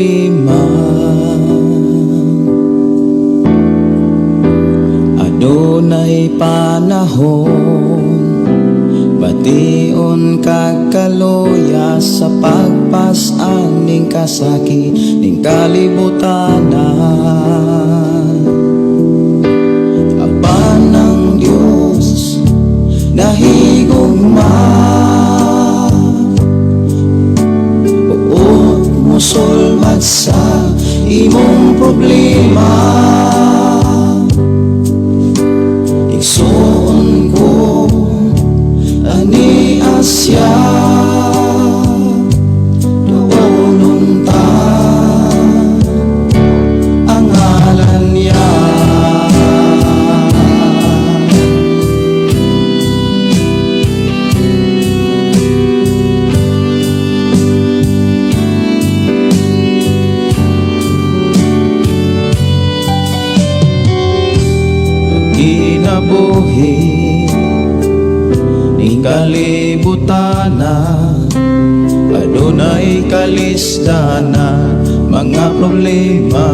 problema. Adunay panahon, bation kagkaluya sa pagpasan ning kasakit ning kalibutanan. Apan ng Diyos nahigugma, uot mosulmat sa imong problema. Igsuon ko ani asya, doon ta ang ngalan niya. Kinabuhi ning kalibutana, adunay kalisdana, mga problema.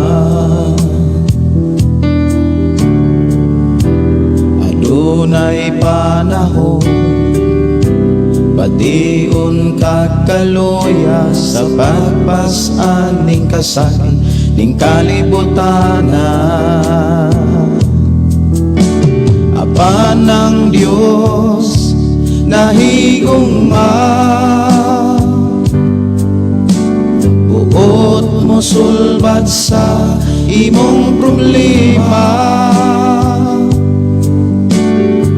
Adunay panahon, bation kagkaluya sa pagpasan ning kasakit ning kalibutana. Apan ng Diyos nahigugma, uot mosulbad sa imong problema.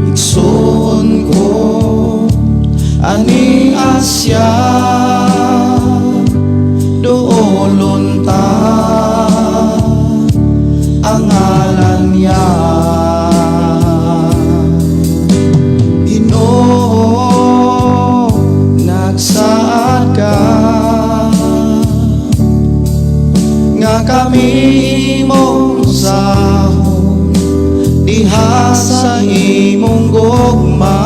Igsuon ko ani asya, doolon ta ang ngalan niya. Nagsaad ka nga kami mong sahon diha sa imong gugma.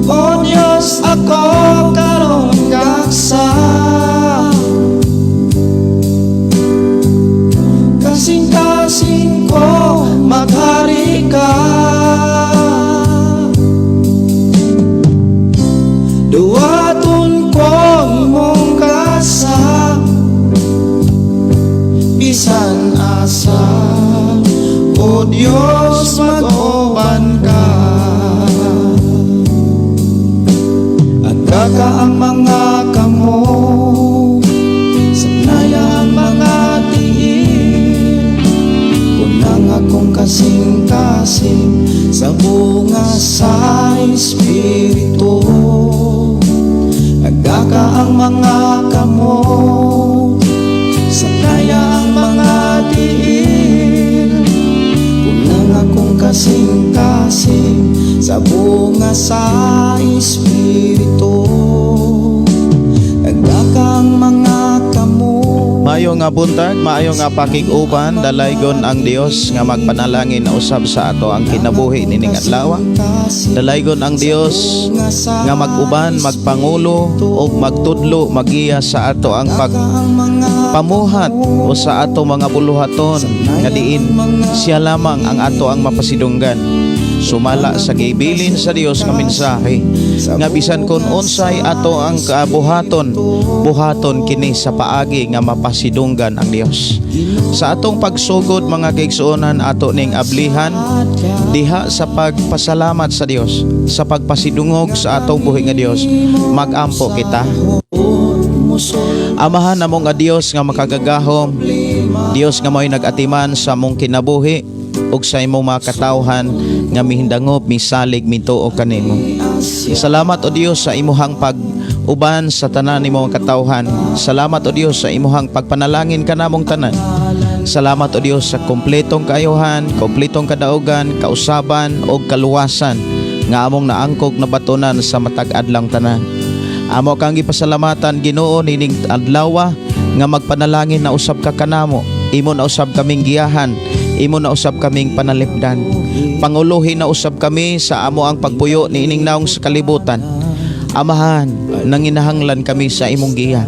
O Diyos, ako karon kaksa, kasing-kasing ko maghari ka. Duwaton ko imong kasa, bisan asa. O Diyos, mag-oban ka. Agka ang mga kamo, sanaya ang mga tiil. Kunang akong kasing-kasing sa bunga sa Espiritu. Nagkaka ang mga kamo, sanaya ang mga tiil. Kunang akong kasing-kasing sa bunga sa Espiritu. Nagkaka ang mga kamo. Maayo nga buntag, maayo nga pakig-uban, dalaygon ang Dios nga magpanalangin na usab sa ato ang kinabuhi nining adlaw. Dalaygon ang Dios nga mag-uban, magpangulo o magtudlo, magiya sa ato ang pagpamuhat o sa ato mga buluhaton nga diin siya lamang ang ato ang mapasidunggan. Sumala sa gibilin sa Dios nga mensahe nga bisan kun unsay ato ang kabuhaton, buhaton kini sa paagi nga mapasidunggan ang Dios. Sa atong pagsugod mga kaigsuonan, ato ning ablihan diha sa pagpasalamat sa Dios, sa pagpasidungog sa atong buhi nga Dios. Magampo kita. Amahan namong nga Dios nga makagagahom, Dios nga mo'y nag-atiman sa mong kinabuhi ug sa imong mga katawhan nga mihindangop, misalig, mintuo kanimo. Salamat o Dios sa imuhang pag-uban sa tanan nimong katawhan. Salamat o Dios sa imuhang pagpanalangin kanamong tanan. Salamat o Dios sa kompletong kaayuhan, kompletong kadaugan, kausaban o kaluwasan nga among naangkog na batunan sa matag adlang tanan. Amo kang gipasalamatan Ginoo nining adlaw nga magpanalangin na usab ka kanamo. Imo na usab kaming giyahan, imo na usab kaming panalipdan. Panguluhin na usab kami sa amo ang pagpuyo ni ining naong sa kalibutan. Amahan, nanginahanglan kami sa imong giya.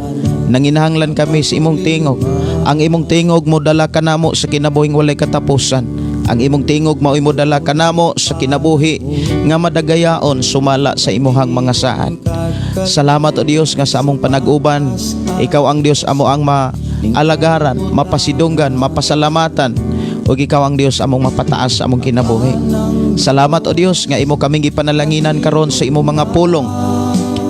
Nanginahanglan kami sa imong tingog. Ang imong tingog mo dala kanamo sa kinabuhing walay katapusan. Ang imong tingog mao imo dala kanamo sa kinabuhi nga madagayaon sumala sa imuhang mga saad. Salamat o Dios nga sa among panag-uban. Ikaw ang Dios amo ang maalagaran, mapasidunggan, mapasalamatan. O ikaw ang Dios among mapataas sa among kinabuhi. Salamat o Dios nga imo kaming gipanalaginan karon sa imo mga pulong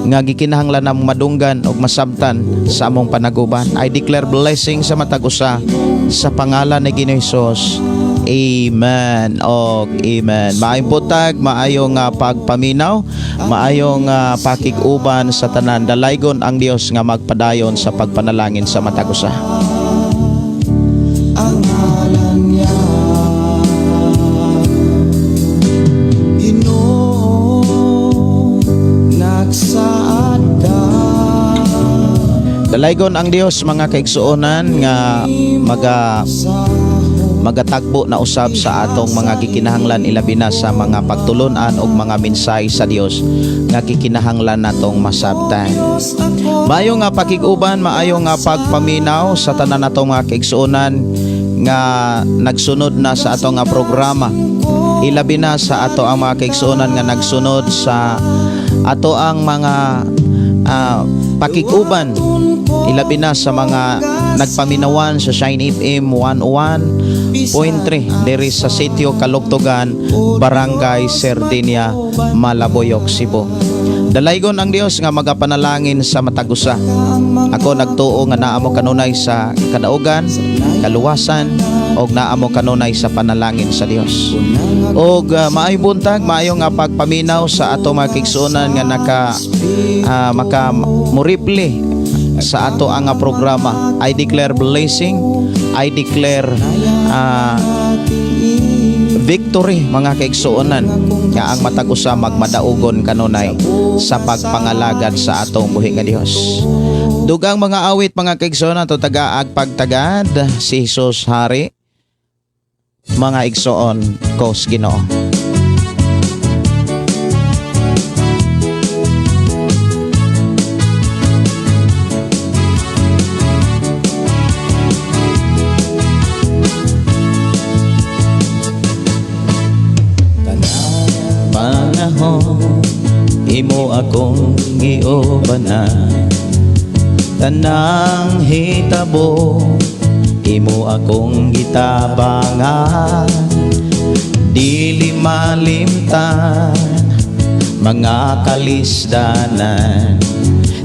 nga gikinahanglan namong madunggan og masabtan sa among panaguban. I declare blessing sa matag usa sa pangalan ni Ginoong Hesus. Amen. O amen. Maayong butag, maayong pagpaminaw, maayong pakig-uban sa tanan. Dalaygon ang Dios nga magpadayon sa pagpanalangin sa matag usa. ang ngalan niya. Ginoo, nagsaad ka. Dalaygon ang Dios mga kaigsuonan nga magatagbo na usab sa atong mga gikinahanglan ilabi na sa mga pagtulunan og mga mensahe sa Dios nga gikinahanglan natong masabtan. Maayo nga pakig-uban, maayo nga pagpaminaw sa tanan natong mga kaigsuonan nga nagsunod na sa atong nga programa. Ilabi na sa ato ang mga kaigsuonan nga nagsunod sa ato ang mga pakig-uban. Ilabi na sa mga nagpaminawan sa Shine FM 101.3 diri sa sitio Kalugtugan, Barangay Sardinia, Malaboyok, Cebu. Dalaygon ang Dios nga magapanalangin sa matag usa. Ako nagtuo nga naa mo kanunay sa kadaugan, kaluwasan og naa mo kanunay sa panalangin sa Dios. Og maayong buntag, maayo nga pagpaminaw sa ato mga kaigsuonan nga makamuriple sa ato ang programa. I declare blessing, I declare victory mga kaigsuonan nga ang matag usa magmadaugon kanunay sa pagpangalagad sa atong buhi nga Dios. Dugang mga awit mga kaigsuonan to tagaag pagtagad si Hesus Hari. Mga igsoon ko sa Ginoo. Panahon imo akong giubanan, tanang hitabo imo akong gitabangan, dili malimtan mga kalisdanan,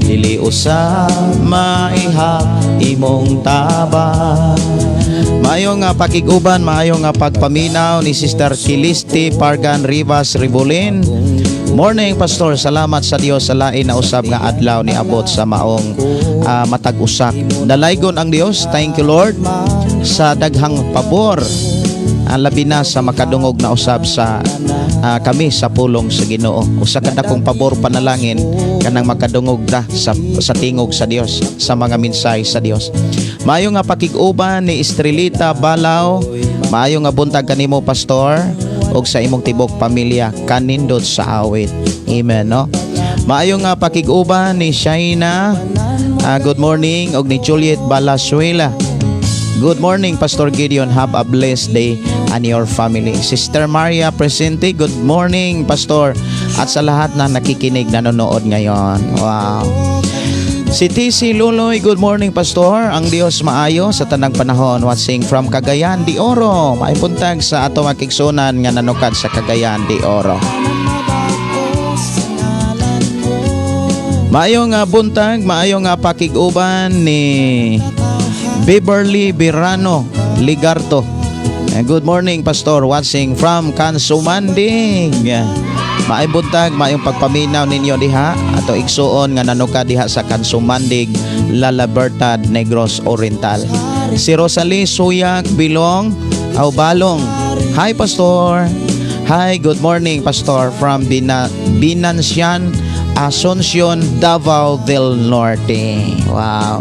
dili usab maihap imong tabang. Maayo nga pakiguban, maayo nga pagpaminaw ni Sister Kilisti Pargan Rivas Ribolin. Morning Pastor, salamat sa Dios sa lain na usab nga adlaw ni abot sa maong matag usak. Dalaygon ang Dios, thank you Lord sa daghang pabor. Labi na sa makadungog na usab sa kami sa pulong sa Ginoo. Usa ka dakong pabor panalangin kanang makadungog da sa tingog sa Dios, sa mga mensahe sa Dios. Maayo nga pakig-uban ni Estrelita Balaw, maayo nga buntag kanimo Pastor og sa imong tibok pamilya kanindot sa awit. Amen no. Maayo nga pakig-uban ni Shaina, good morning, og ni Juliet Balasuela. Good morning, Pastor Gideon. Have a blessed day and your family. Sister Maria Presente, good morning, Pastor. At sa lahat na nakikinig, nanonood ngayon. Wow. Si TC Luloy, good morning, Pastor. Ang Dios maayo sa tanang panahon. Watching from Cagayan de Oro. Maipuntag sa ato makiksunan nga nanukad sa Cagayan de Oro. Maayong buntag, maayong pakig-uban ni Beverly Birano Ligarto. Good morning, Pastor. Watching from Kansumanding. Maayong buntag, maayong pagpaminaw ninyo diha ato igsuon nga nanuka diha sa Kansumandig, La Libertad, Negros Oriental. Si Rosalie Suyak Bilong Aubalong. Hi, Pastor. Hi, good morning, Pastor, from Binansian, Asuncion, Davao del Norte. Wow.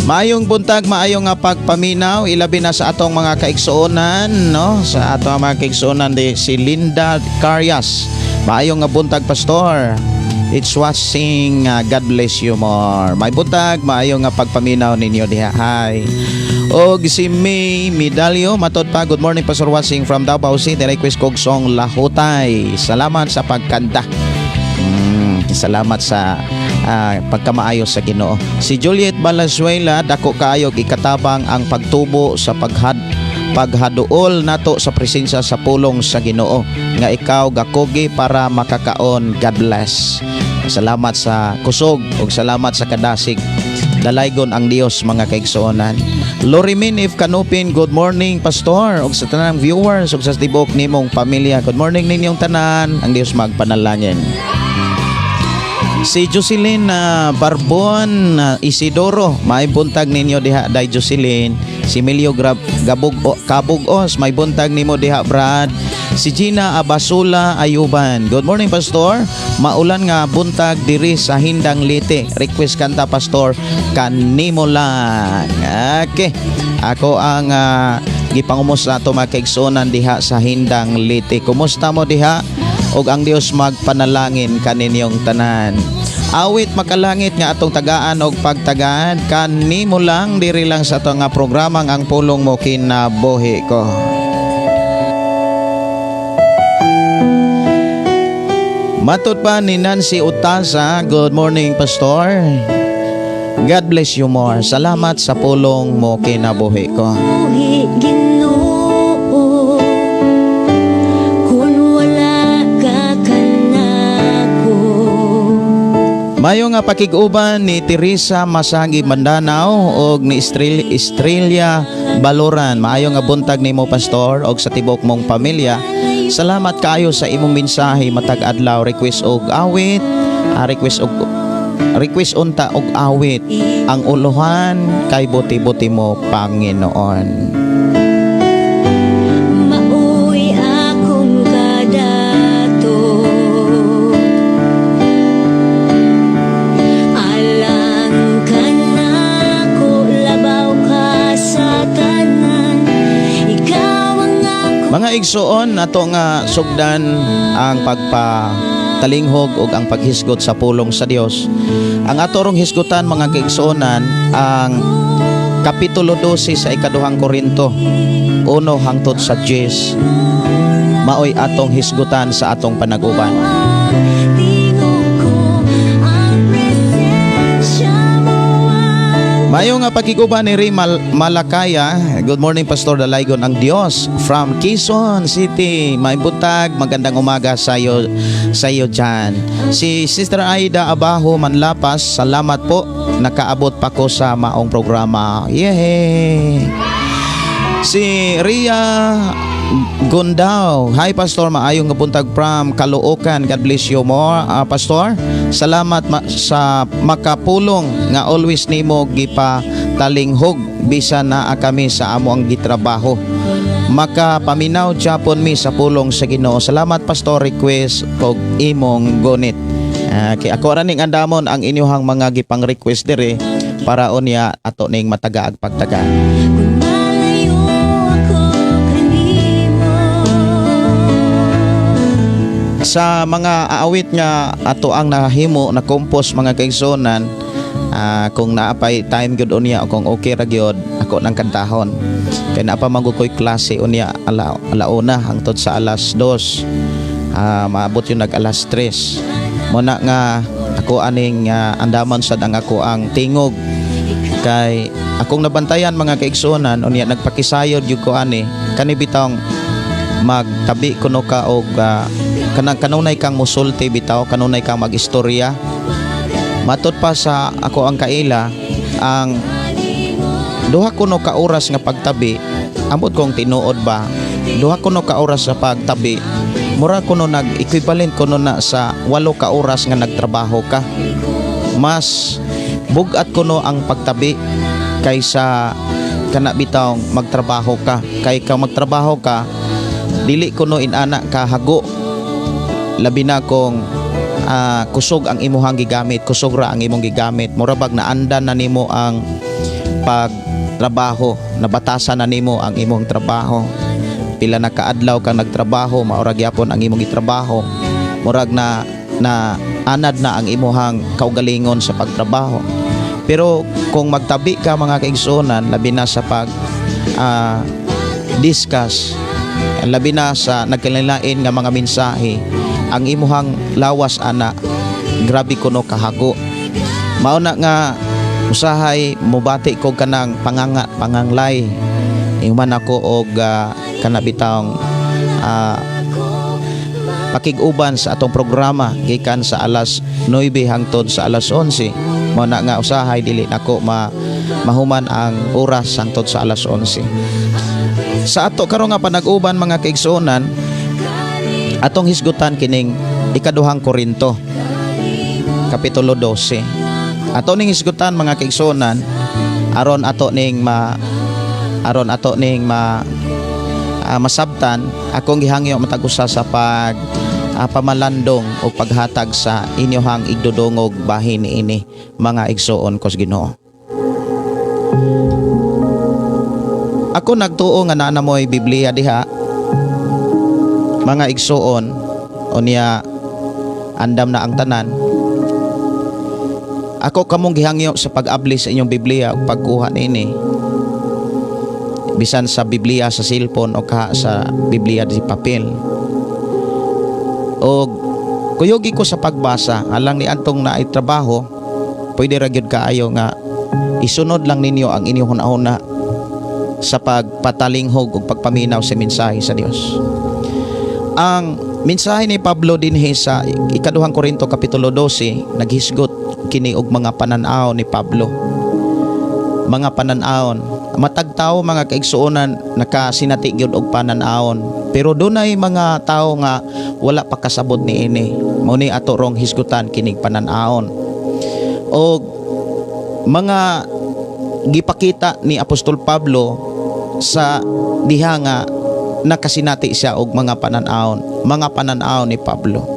Maayong buntag, maayong pagpaminaw ilabi na sa atong mga kaigsuonan no, sa atong mga kaigsuonan di si Linda Carias. Maayong buntag, Pastor. It's watching. God bless you more. May buntag, maayo nga pagpaminaw ninyo diha. Hi. Og si May Medalyo matod pa. Good morning, Pastor watching from Davao City. Request kog song Lahutay. Salamat sa pagkanta. Salamat sa pagkamaayos sa Ginoo. Si Juliet Valenzuela, dako kaayog ikatabang ang pagtubo sa paghaduol nato sa presensya sa pulong sa Ginoo nga ikaw gakogi para makakaon. God bless. Salamat sa kusog ug salamat sa kadasig. Dalaygon ang Dios mga kaigsuonan. Lorimin if Kanupin, good morning Pastor ug sa tanang viewers ug sa tibok nimong pamilya. Good morning ninyong tanan. Ang Dios magpanalangin. Si Jocelyn Barbon Isidoro, may buntag ninyo diha day Jocelyn. Si Emilio Kabugos, may buntag nimo diha Brad. Si Gina Abasula Ayuban, good morning Pastor. Maulan nga buntag diri sa Hindang Liti. Request kanta Pastor kanimo lang. Okay. Ako ang gipangumos nato mga kaigsuonan diha sa Hindang Liti. Kumusta mo diha? Og ang Dios magpanalangin kaninyong tanan. Awit makalangit nga atong tagaan og pagtagaan kanimo lang diri lang sa ato nga programang ang pulong mo kinabuhi ko. Matud pa ni Nancy Utasa, good morning Pastor. God bless you more. Salamat sa pulong mo kinabuhi ko. Mayo nga pakiguban ni Teresa Masagi Mandanao og ni Estrella Baloran. Maayo nga buntag nimo Pastor og sa tibok mong pamilya. Salamat kaayo sa imong mensahe matag adlaw. Request og awit, request unta og awit. Ang uluhan kay buti-buti mo Panginoon. Mga igsuon nato nga sugdan ang pagpatalinghog ug ang paghisgot sa pulong sa Dios. Ang atorong hisgutan mga kaigsuonan ang kapitulo 12 sa ikaduhang Korinto 1 hangtod sa 10. Maoy atong hisgutan sa atong panaguban. Mayo nga pagiguban ni Ray Malakaya. Good morning Pastor, dalaygon ang Dios from Quezon City. May buntag, magandang umaga sa iyo dyan. Si Sister Aida Abajo Manlapas, salamat po. Nakaabot pa ko sa maong programa. Yay! Si Ria Gundao, hi Pastor, maayong buntag from Caloocan. God bless you more, Pastor. Salamat sa makapulong nga always nimo gipatalinghog bisan na kami sa amo ang gitrabaho. Makapaminaw japon mi sa pulong sa Ginoo. Salamat Pastor, request og imong gunit. Kay ako ra ning andamon ang inyong mga gipang request dire para unya ato ning mataga ag pagtaga. Sa mga aawit nga ato ang nahimo na compose mga kaigsonan, kung naapay time gyud unya o kung okay ra gyud ako nang kantahon. Kay naapa magukoy klase unya alauna hangtod sa alas 2. Maabot yun nag alas 3. Muna nga ako aning andaman sad ang ako ang tingog. Kay akong nabantayan mga kaigsonan unya nagpakisayod gyud ko ani kani bitong magtabi kuno ka og kanunay kang musulti bitaw, kanunay kang magistorya. Matud pa sa ako ang kaila ang duha kuno ka oras nga pagtabi. Ambot kong tinuod ba duha kuno ka oras sa pagtabi mura kuno nag equivalent kuno na sa 8 ka oras nga nagtrabaho ka. Mas bugat kuno ang pagtabi kaysa kana bitaw magtrabaho ka. Kay ka magtrabaho ka dili kuno inana ka hago, labi na kung kusog ang imuhang gigamit, kusog ra ang imong gigamit, murabag na andan na nimo ang pagtrabaho, nabatasan na nimo ang imong trabaho. Pila na kaadlaw kang nagtrabaho, maurag yapon ang imong gitrabaho, murag na anad na ang imuhang kaugalingon sa pagtrabaho. Pero kung magtabi ka mga kaigsuonan, labi na sa pag discuss, labi na sa nagkalilain nga mga mensahe, ang imuhang lawas ana grabe kuno kahago. Mauna nga usahay mubati ko kanang panganglay iman ako og kanabitang pakig-uban sa atong programa gikan sa alas 9 hangtod sa alas 11. Mauna nga usahay dili nako mahuman ang oras hangtod sa alas 11. Sa ato karon nga panag-uban mga kaigsuonan, atong hisgutan kining ikaduhang Korinto kapitulo 12. Ato ning hisgutan mga kaigsuonan aron ato ning masabtan akong gihangyo matag-usa sa pamalandong o paghatag sa inyohang igdudungog bahin ini mga igsuon kos Ginoo. Ako nagtuo nga naa mo'y Biblia diha mga igsuon unya andam na ang tanan. Ako kamong gihangyo sa pag-abli sa inyong Biblia ug pagkuha niini bisan sa Biblia sa cellphone o sa Biblia di papel. O kuyogi ko sa pagbasa alang ni antong naay trabaho, pwede ra gyud kaayo nga isunod lang ninyo ang inyong hunahuna sa pagpatalinghog ug pagpaminaw sa mensahe sa Dios. Ang mensahe ni Pablo dinhi sa ikaduhang Korinto kapitulo 12 naghisgot kini og mga pananaw ni Pablo. Mga pananawon, matag tao mga kaigsuonan nakasinati gyud og pananawon, pero dunay mga tao nga wala pa kasabot niini. Mao ni ato rong hisgutan kining pananawon. Og mga gipakita ni Apostol Pablo sa diha nga nakasinati siya og mga pananawon ni Pablo.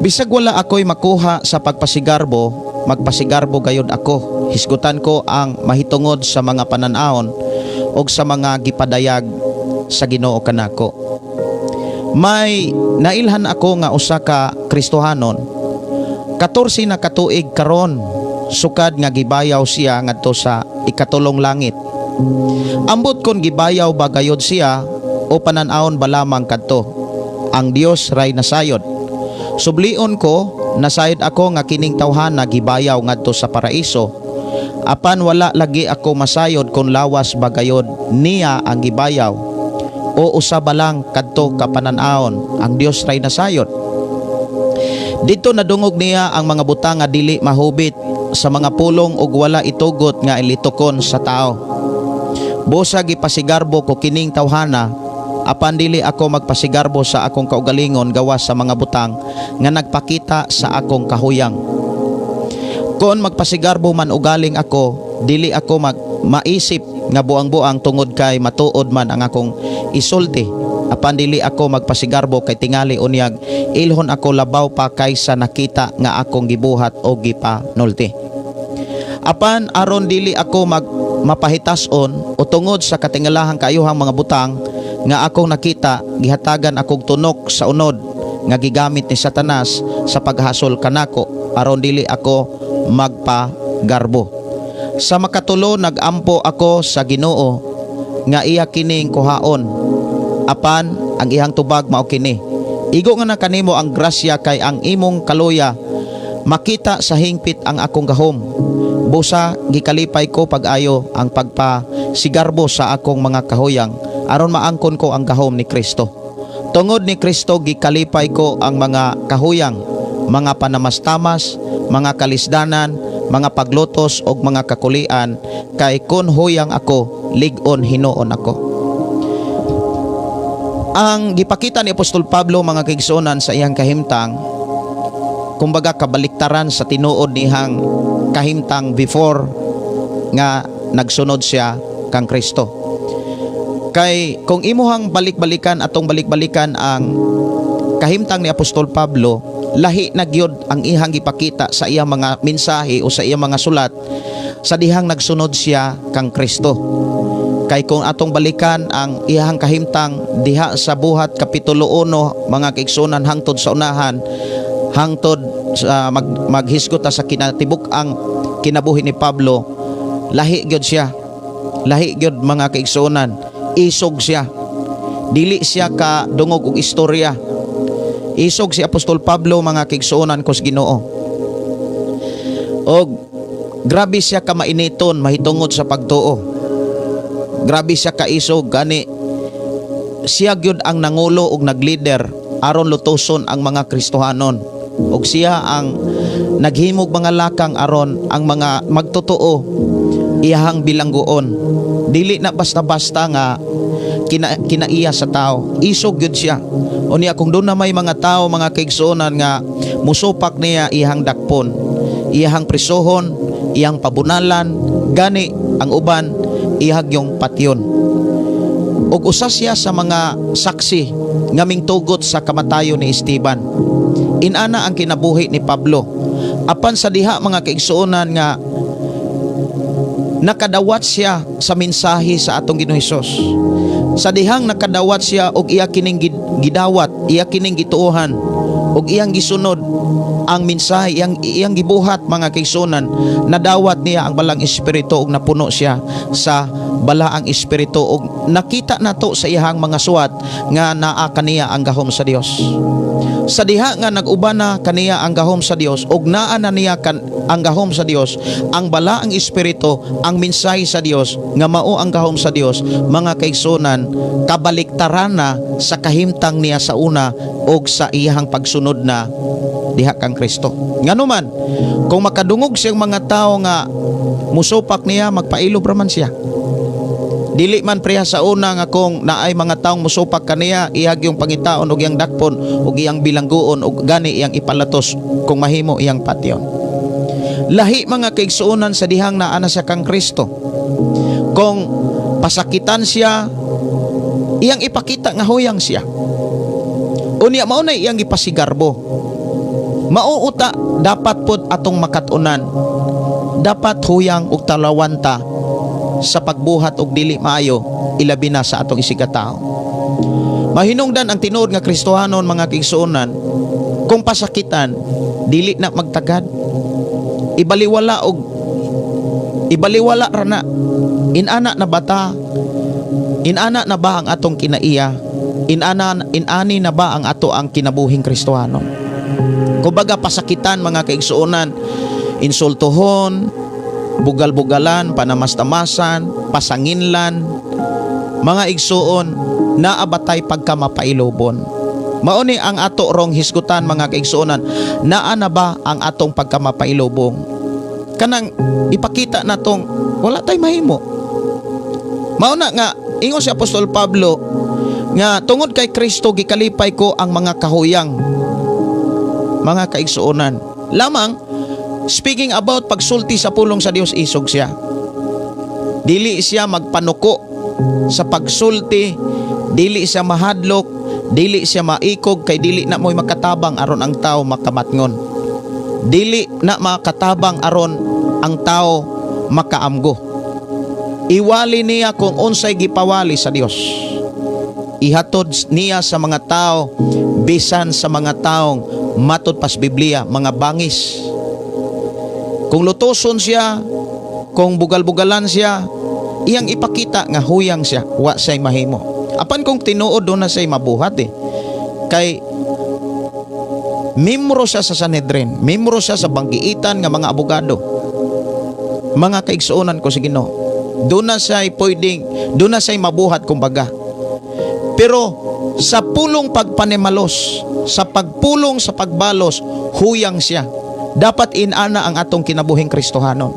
Bisag wala ako'y makuha sa pagpasigarbo, magpasigarbo gayud ako. Hisgutan ko ang mahitungod sa mga pananawon og sa mga gipadayag sa Ginoo kanako. May nailhan ako nga usa ka Kristohanon 14 na katuig karon sukad nga gibayaw siya ngadto sa ikatulong langit. Ambot kon gibayaw ba gayud siya o pananawon ba lamang kadto, ang Dios ray nasayod. Sublion ko nasayod ako nga kining tawhana gibayaw ngadto sa paraiso. Apan wala lagi ako masayod kung lawas bagayod niya ang gibayaw o usa ba lang kadto ka pananawon, ang Dios ray nasayod. Dito nadungog niya ang mga butang nga dili mahubit sa mga pulong ug wala itugot nga ilitukon sa tao. Busa gipasigarbo ko kining tawhana, apan dili ako magpasigarbo sa akong kaugalingon gawas sa mga butang nga nagpakita sa akong kahuyang. Kung magpasigarbo man ugaling ako, dili ako maisip nga buang-buang tungod kay matuod man ang akong isulti. Apan dili ako magpasigarbo kay tingali unyag ilhon ako labaw pa kaysa nakita nga akong gibuhat o gipanulti. Apan aron dili ako mapahitason o tungod sa katingalahang kaayuhang mga butang nga akong nakita, gihatagan akong tunok sa unod nga gigamit ni Satanas sa paghasol kanako aron dili ako magpagarbo. Sa makatulo nagampo ako sa Ginoo nga iya kining kuhaon, apan ang iyang tubag mao kini: igo nga na kanimo ang grasya kay ang imong kaluya makita sa hingpit ang akong gahom. Busa gikalipay ko pag-ayo ang pagpasigarbo sa akong mga kahuyang aron maangkon ko ang gahom ni Kristo. Tungod ni Kristo gikalipay ko ang mga kahuyang, mga panamastamas, mga kalisdanan, mga paglutos og mga kakulian, kay kun huyang ako, lig-on hinuon ako. Ang gipakita ni Apostol Pablo mga kaigsuonan sa iyang kahimtang, kumbaga kabaliktaran sa tinuod nihang kahimtang before nga nagsunod siya kang Kristo. Kay kung imuhang balik-balikan atong balik-balikan ang kahimtang ni Apostol Pablo, lahi na gyud ang ihang gipakita sa iyang mga mensahe o sa iyang mga sulat sa dihang nagsunod siya kang Kristo. Kay kung atong balikan ang ihang kahimtang diha sa Buhat kapitulo 1 mga kaigsuonan hangtod sa unahan hangtod maghisgot ta sa kinatibuk ang kinabuhi ni Pablo, lahi gyud siya. Lahi gyud mga kaigsuonan. Isog siya. Dili siya ka dungog og istorya. Isog si Apostol Pablo mga kaigsuonan kos Ginoo. Og grabe siya ka mainiton mahitungod sa pagtuo. Grabe siya ka isog gani siya gyud ang nangulo og naglider aron lutoson ang mga Kristohanon. Og siya ang naghimog mga lakang aron ang mga magtotoo iyahang bilangguon. Dili na basta-basta nga kinaiya sa tao. Isog gyud siya. Unya kung doon na may mga tao mga kaigsuonan nga musupak niya iyahang dakpon, iyahang prisohon, iyang pabunalan, gani ang uban iyahag yung patyon. Og usa siya sa mga saksi nga mingtugot sa kamatayon ni Esteban. Inana ang kinabuhi ni Pablo. Apan sa diha mga kaigsuonan nga nakadawat siya sa mensahe sa atong Ginoong Hesus. Sa dihang nakadawat siya og iya kining gidawat, iya kining gituohan og iyang gisunod ang mensahe iyang gibuhat mga kaigsuonan, nadawat niya ang balang espiritu og napuno siya sa balaang espiritu og nakita nato sa iyang mga suwat nga naa kaniya ang gahom sa Dios. Sa diha nga nag-uban na kaniya ang gahom sa Dios og naa na niya ang gahom sa Dios, ang balaang espiritu, ang mensahe sa Dios nga mao ang gahom sa Dios, mga kaigsuonan, kabaliktaran na sa kahimtang niya sa una og sa iyang pagsunod na diha kang Kristo. Nganuman kung makadungog siyang mga tao nga musupak niya, magpailob raman siya. Dili man priya sa una nga kung naay mga taong musupak kaniya, ihag yung pangitaon og iyang dakpon og iyang bilangguon og gani iyang ipalatos kung mahimo iyang patyon. Lahi mga kaigsuonan sa dihang naana siya kang Kristo. Kung pasakitan siya, iyang ipakita nga huyang siya. Unya mao na iyang ipasigarbo. Mauuta dapat pod atong makatunan. Dapat huyang og talawanta sa pagbuhat og dili maayo, ilabi na sa atong isigataw. Mahinungdan ang tinuod nga Kristohanon mga kaigsuonan, kung pasakitan dili na magtagad. Ibaliwala ra na. Inana na bata. Inana na ba ang atong kinaiya? Inani na ba ang ato ang kinabuhing Kristohanon? Kumbaga pasakitan mga kaigsuonan, insultohon, bugal-bugalan, panamastamasan, pasanginlan, mga igsuon, naabatay pagka mapailobon. Mauni ang ato rong hisgutan mga kaigsuonan, naa na ba ang atong pagka mapailobong? Kanang ipakita natong wala tay mahimo. Mauna nga ingon si Apostol Pablo nga tungod kay Kristo gikalipay ko ang mga kahuyang. Mga kaigsuonan, lamang speaking about pagsulti sa pulong sa Dios, isog siya. Dili siya magpanuko sa pagsulti, dili siya mahadlok, dili siya maikog kay dili na mo'y makatabang aron ang tao makamatngon. Dili na makatabang aron ang tao makaamgo. Iwali niya kung unsay gipawali sa Dios. Ihatod niya sa mga tao bisan sa mga taong matod pas Biblia, mga bangis. Kung lutoson siya, kung bugal-bugalan siya, iyang ipakita nga huyang siya, wa say mahimo. Apan kung tinuod do na say mabuhat kay membro siya sa Sanhedrin, membro siya sa banggiitan nga mga abogado. Mga kaigsuonan ko sa Ginoo, do na say pwedeng, do na say mabuhat kumbaga. Pero sa pulong pagpanimalos, sa pagpulong sa pagbalos, huyang siya. Dapat inana ang atong kinabuhing Kristohanon.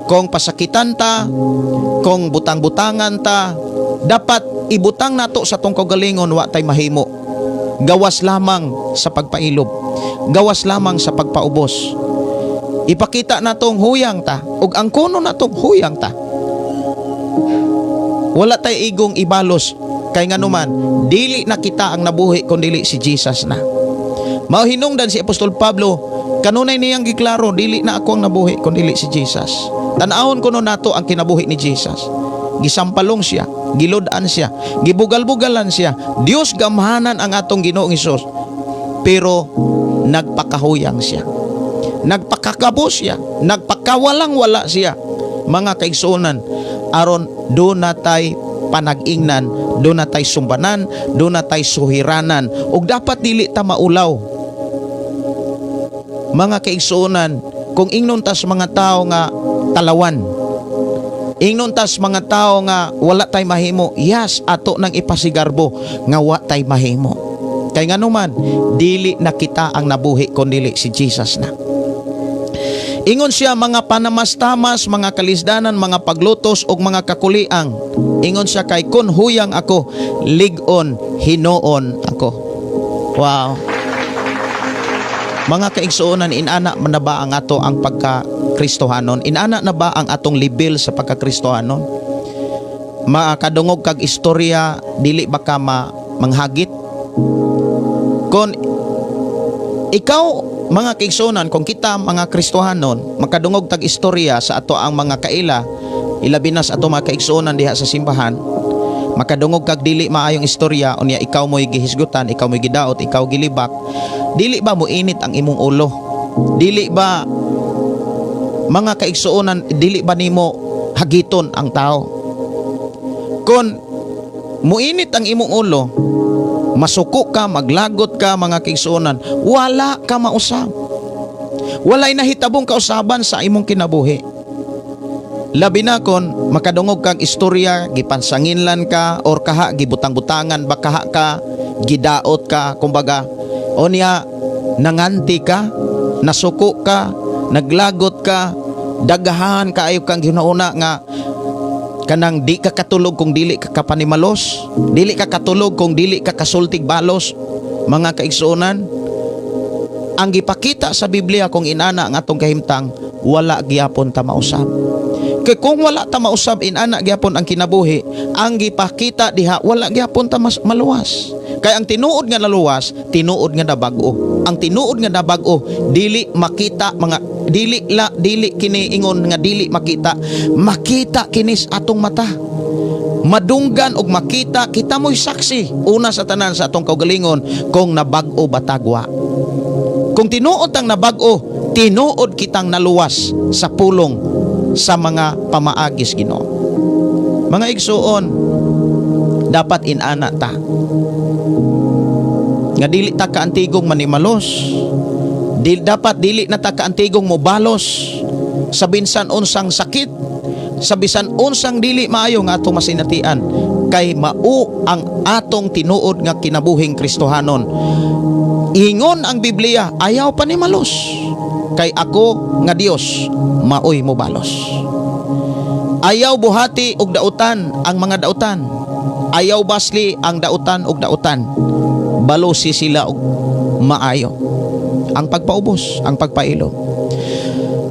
Kung pasakitan ta, kung butang-butangan ta, dapat ibutang nato sa tong kaugalingon, wa tay mahimo. Gawas lamang sa pagpailob, gawas lamang sa pagpaubos. Ipakita natong huyang ta, ug ang kuno natong huyang ta. Wala tay igong ibalos, kay nganuman dili na kita ang nabuhi kun dili si Jesus na. Mao hinungdan si Apostol Pablo, kanunay niyang giklaro, dili na ako ang nabuhi kun dili si Jesus. Tan-awon kuno nato ang kinabuhi ni Jesus. Gisampalong siya, giludan siya, gibugal-bugalan siya. Dios gamhanan ang atong Ginoong Hesus, pero nagpakahuyang siya. nagpakakabo siya, nagpakawalang-wala siya. Mga kaigsuonan, aron do natay panag-ingnan, do natay sumbanan, do natay suhiranan, ug dapat dili ta maulaw. Mga kaigsuonan, kung ingnon tas mga tao nga talawan, ingnon tas mga tao nga wala tay mahimo, yes, ato nang ipasigarbo nga wa tay mahimo. Kay nganuman, dili na kita ang nabuhi kundi si Jesus na. Ingon siya, mga panamastamas, mga kalisdanan, mga paglutos ug mga kakuliang. Ingon siya kay, kun huyang ako, ligon, hinoon ako. Wow. Mga kaigsuonan, inana man na ba ang ato ang pagka-Kristohanon? Inana na ba ang atong libil sa pagka-Kristohanon? Makadungog kag istorya, dili ba ka manghagit? Kung ikaw, mga kaigsuonan, kung kita mga Kristohanon, makadungog tag istorya sa ato ang mga kaila, ilabi na sa ato mga kaigsuonan diha sa simbahan, makadungog kag dili maayong istorya, unya ikaw mo'y gihisgutan, ikaw mo'y gidaot, ikaw gilibak, dili ba mo init ang imong ulo? Dili ba, mga kaigsuonan, dili ba nimo hagiton ang tao? Kung muinit ang imong ulo, masuko ka, maglagot ka, mga kaigsuonan, wala ka mausab. Walay nahitabong kausaban sa imong kinabuhi. Labi na kon makadungog kag istorya, gipansanginlan ka, or kaha gibutang-butangan, bakaha ka, gidaot ka, kumbaga, o niya, nanganti ka, nasuko ka, naglagot ka, dagahan kaayo kang ginauna nga, kanang di ka katulog kung dili ka kapanimalos, dili ka katulog kung dili ka kasultig balos. Mga kaigsuonan, ang gipakita sa Biblia kung inana ang atong kahimtang, wala gyapon ta mausab. Kay kung wala ta mausab, inana gyapon ang kinabuhi, ang gipakita diha wala gyapon ta maluwas. Kay ang tinuod nga naluwas, tinuod nga nabag-o. Ang tinuod nga nabag-o, dili makita, mga dili kini ingon nga dili makita, makita kinis atong mata. Madunggan og makita, kita mo'y saksi una sa tanan sa atong kaugalingon kung nabag-o batagwa. Kung tinuod tang nabag-o, tinuod kitang naluwas sa pulong sa mga pamaagis Ginoo. Mga igsuon, dapat inana ta nga dili ta kaantigong manimalos, dapat dili na ta kaantigong mobalos sa bisan unsang sakit, sa bisan unsang dili maayo nga atong masinatian, kay mao ang atong tinuod nga kinabuhing Kristohanon. Ingon ang Biblia, ayaw pa ni malos, kay ako nga Dios maoy mobalos. Ayaw buhati og dautan ang mga dautan, ayaw basli ang dautan og dautan, balosi sila og maayo ang pagpaubos, ang pagpailo.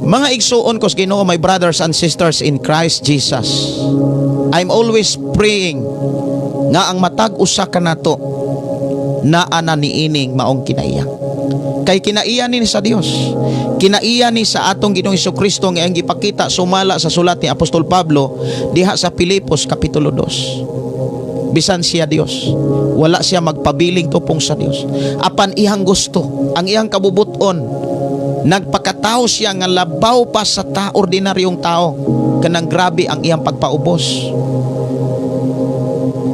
Mga igsuon ko sa Ginoo, my brothers and sisters in Christ Jesus, I'm always praying nga ang matag usa ka nato na ana niining maong kinaiya. Kay kinaiya ni sa Dios, kinaiya ni sa atong Ginoong Hesukristo nga ang gipakita sumala sa sulat ni Apostol Pablo diha sa Filipos kapitulo 2. Bisan siya Dios, wala siya magpabiling tupong sa Dios. Apan iyang gusto, ang iyang kabubuton, nagpakatao siya nga labaw pa sa ordinaryong tao, kanang grabe ang iyang pagpaubos.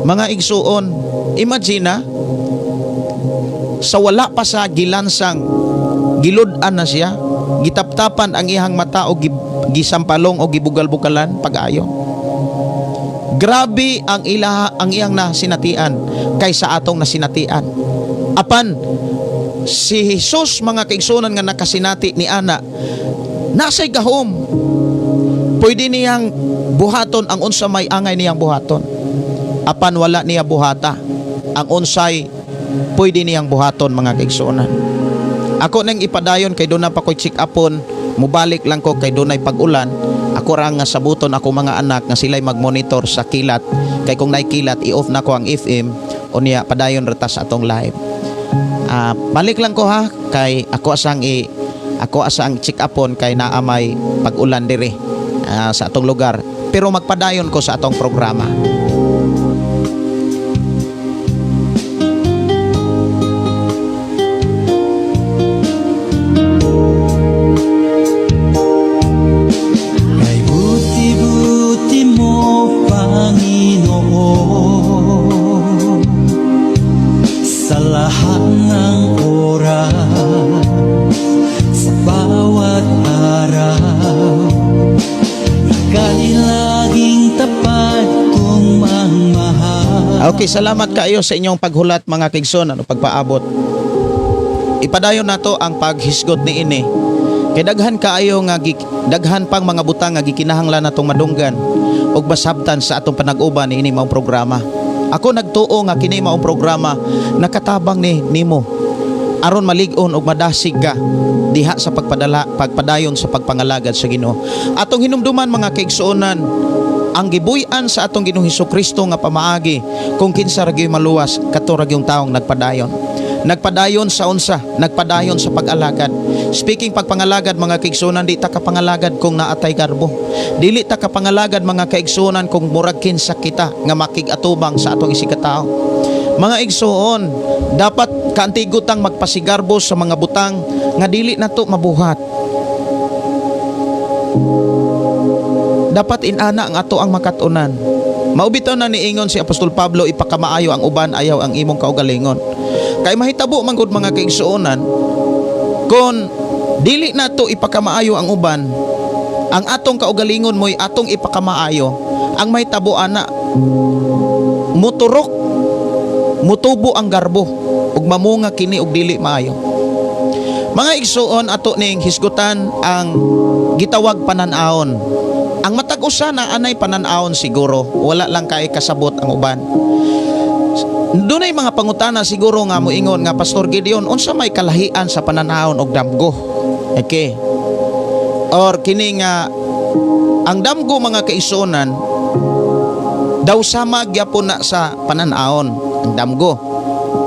Mga igsuon, imagine sa wala pa sa gilansang, giludan na siya, gitaptapan ang iyang mata o gisampalong o gibugal-bugalan pag-ayo. Grabe ang iyang nasinatian kaysa atong nasinatian. Apan si Jesus, mga kaigsunan, nga nakasinati ni ana, nasay gahom, pwede niyang buhaton ang unsa may angay niyang buhaton. Apan wala niya buhata ang unsay pwede niyang buhaton, mga kaigsunan. Ako nang ipadayon kay doon na pa ko check upon, mubalik lang ko kay doon ay pag-ulan. Ako rang nga sabuton ako mga anak nga sila'y mag-monitor sa kilat, kay kung naay kilat i-off na ko ang FM o niya padayon rata sa atong live. Balik lang ko ha, kay ako asang check upon kay naamay pag-ulan dire sa atong lugar, pero magpadayon ko sa atong programa. Okay, salamat kayo sa inyong paghulat mga kaigsoon, pagpaabot. Ipadayon nato ang paghisgot ni ini. Kay daghan kaayo nga daghan pang mga butang nga gikinahanglan natong madunggan ug basabtan sa atong panag-uban ni ini maong programa. Ako nagtuo nga kini maong programa nakatabang ni nimo aron malig-on ug madasig ka diha sa pagpadayon sa pagpangalagad sa Ginoo. Atong hinumduman mga kaigsuonan, ang gibuy-an sa atong Ginoong Hesukristo nga pamaagi kung kinsa ra gyud maluwas kato ra gyung taong nagpadayon. Nagpadayon sa unsa? Nagpadayon sa pag-alagad. Speaking pagpangalagad mga kaigsuonan, di ta kapangalagad kung naatay garbo. Dili ta kapangalagad mga kaigsuonan kung murag kinsa kita nga makig-atubang sa atong isikatawo. Mga igsuon, dapat kaantigutang magpasigarbo sa mga butang nga dili nato mabuhat. Dapat inana ang ato ang makatunan. Maubitaw na niingon si Apostol Pablo, ipakamaayo ang uban, ayaw ang imong kaugalingon. Kay mahitabo man gud mga kaigsuonan, kung dili nato ipakamaayo ang uban, ang atong kaugalingon mo'y atong ipakamaayo, ang mahitabo ana muturok, mutubo ang garbo ug mamunga kini og dili maayo. Mga igsuon, ato ning hisgutan ang gitawag panan-aon. Ang matag usa na anay panan-aon siguro, wala lang kay kasabot ang uban. Dunay mga pangutana siguro nga moingon nga Pastor Gideon, unsa may kalahian sa panan-aon og damgo? Okay. Or kini nga ang damgo mga kaigsuonan daw sama gyapon na sa panan-aon ang damgo.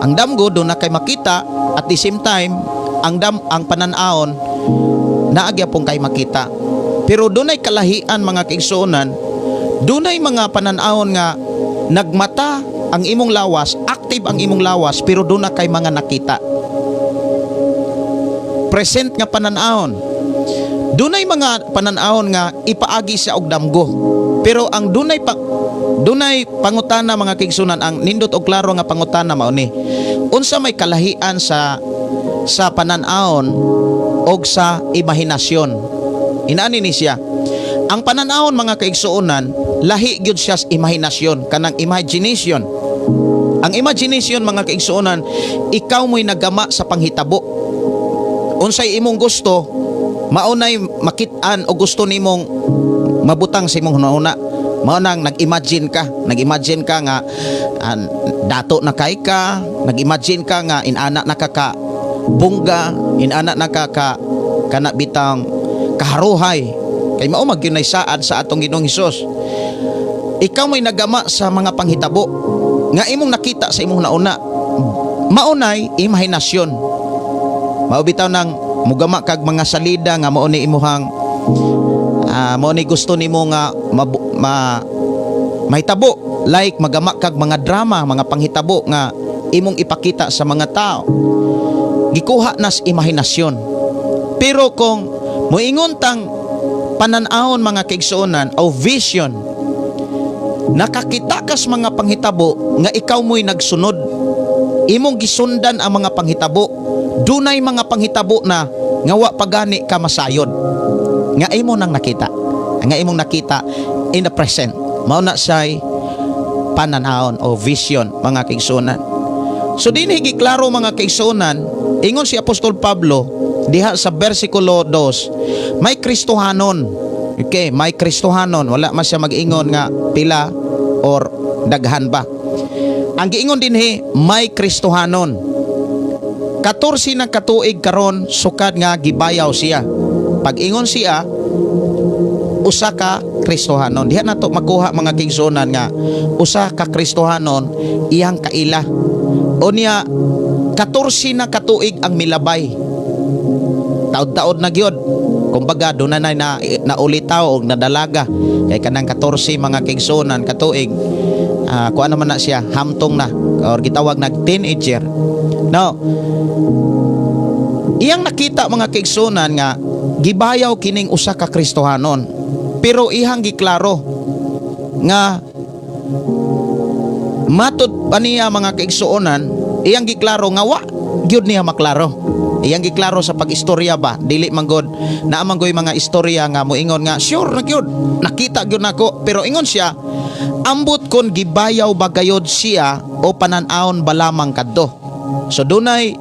Ang damgo do na kay makita, at the same time ang panan-aon naagya pong kay makita. Pero dunay kalahian mga kaigsuonan, dunay mga panan-aon nga nagmata ang imong lawas, active ang imong lawas, pero duna kay mga nakita. Present nga panan-aon. Dunay mga panan-aon nga ipaagi sa og damgo. Pero ang dunay pangutana mga kaigsuonan, ang nindot og klaro nga pangutana mao ni, unsa may kalahian sa panan-aon og sa imahinasyon? Inaani ni siya. Ang panan-aon mga kaigsuonan, lahi gyud siya sa imahinasyon, kanang imagination. Ang imagination mga kaigsuonan, ikaw mo'y nagama sa panghitabo. Unsay imong gusto, maunay makit-an o gusto nimong mabutang sa imong hunahuna. Mao nang nag-imagine ka nga dato na kay ka, nag-imagine ka nga inana nakaka bungga, inana nakaka kana bitang kaharuhay. Kay mao magyunaysaan sa atong Ginoong Hesus. Ikaw may nagama sa mga panghitabo nga imong nakita sa imong nauna. Maunay imahinasyon. Mao bitaw nang mugama kag mga salida nga mao ni imuhang mao ni gusto nimo nga mahitabo, like magama kag mga drama, mga panghitabo nga imong ipakita sa mga tao. Gikuha nas imahinasyon. Pero kung moingon tang panan-aon mga kaigsuonan o vision, nakakita kas mga panghitabo nga ikaw mo'y nagsunod, imong gisundan ang mga panghitabo. Dunay mga panghitabo na nga wa pagani ka masayod, nga imo nang nakita, nga imong nakita in the present. Mao na say panan-aon o vision mga kaigsuonan. So dinhi giklaro mga kaigsuonan, ingon si Apostol Pablo diha sa versikulo 2, may Kristohanon. Okay, may Kristohanon, wala man siya mag-ingon nga pila or daghan ba. Ang giingon dinhi, may Kristohanon. 14 na katuig karon sukad nga gibayaw siya. Pag ingon siya, usa ka Kristohanon. Diha nato makuha mga kaigsuonan nga usa ka Kristohanon iyang kaila. O niya 14 na katuig ang milabay. Taod-taod na gyud. Kumbaga doon na naulitaw og nadalaga. Kay kanang 14 mga kaigsuonan katuig, kuan naman na siya, hamtong na or gitawag nag teenager. Now, iyang nakita mga kaigsuonan nga gibayaw kining usa ka Kristohanon. Pero ihang giklaro nga matud pa niya mga kaigsuonan, iyang giklaro nga wa gyud niya maklaro. Iyang giklaro sa pag-istorya ba, dili man gud na amanggoy mga istorya nga moingon nga sure na gyud nakita gyud nako, pero ingon siya ambot kon gibayaw ba gayod siya o panan-aon ba lamang kadto. So dunay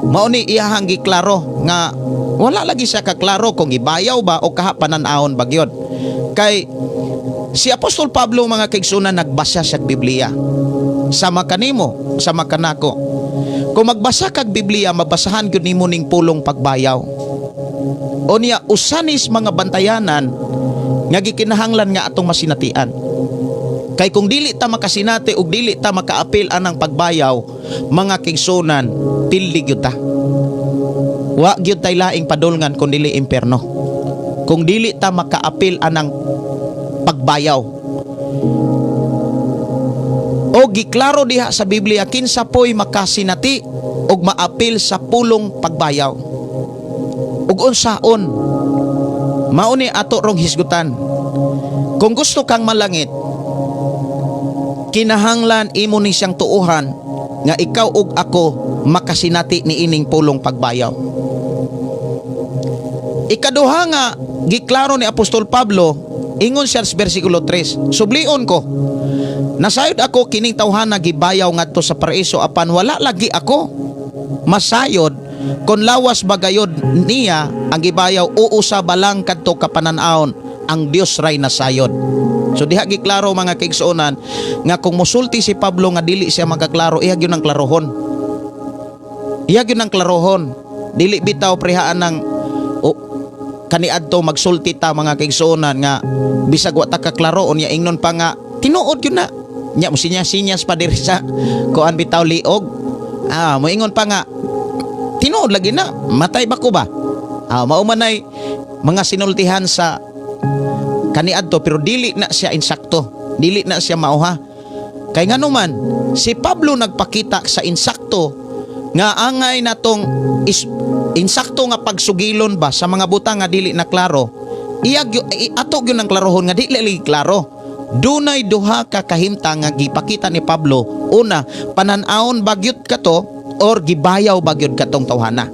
mao ni iyahang giklaro nga wala lagi siya kaklaro kung gibayaw ba o kaha panan-aon ba gyud. Kay si Apostol Pablo mga kaigsunan nagbasa sa Biblia. Sama kanimo, sama kanako. Kung magbasa kag Biblia, mabasahan gyud nimo ning pulong pagbayaw. O niya usanis mga bantayanan nga gikinahanglan nga atong masinatian. Kay kung dili ta makasinati ug dili ta makaapil anang pagbayaw, mga kaigsunan, pildi gyud ta. Wa gyud tay laing padulngan kun dili impierno. Kung dili ta makaapil anang pagbayaw. O giklaro diha sa Biblia kinsa po'y makasinati ug maapil sa pulong pagbayaw. Ug unsaon? Mao ni ato rong hisgutan. Kung gusto kang malangit, kinahanglan imo ni siyang tuuhan nga ikaw ug ako makasinati ni ining pulong pagbayaw. Ikaduha nga giklaro ni Apostol Pablo, ingon siya sa versikulo 3, sublion ko, nasayod ako kining tawhana gibayaw ngadto sa paraiso apan wala lagi ako masayod kon lawas bagayod niya ang gibayaw uusa balang kadto kapanan-aon ang Dios ray nasayod. So diha giklaro mga kaigsuonan nga kung musulti si Pablo nga dili siya magaklaro, iya gyud ang klarohon. Iya gyud ang klarohon. Dili bitaw prehaan ng kaniadto magsulti ta mga kaigsuonan nga bisag wa ta kaklaro unya ingnon pa nga tinuod gyud na. Nya mo sinyas pa diri sa kuan bitaw liog. Moingon pa nga tinuod lagi na, matay ba ko ba? Mao man ay mga sinultihan sa kaniadto pero dili na siya insakto, dili na siya mauha. Kay ngano man si Pablo nagpakita sa insakto nga angay natong insakto nga pagsugilon ba sa mga butang nga dili na klaro. Ato gyud ang klarohon nga dili klaro. Dunay duha ka kahimtang nga gipakita ni Pablo. Una, panan-aon bagyot kato or gibayaw bagyod katong tawhana.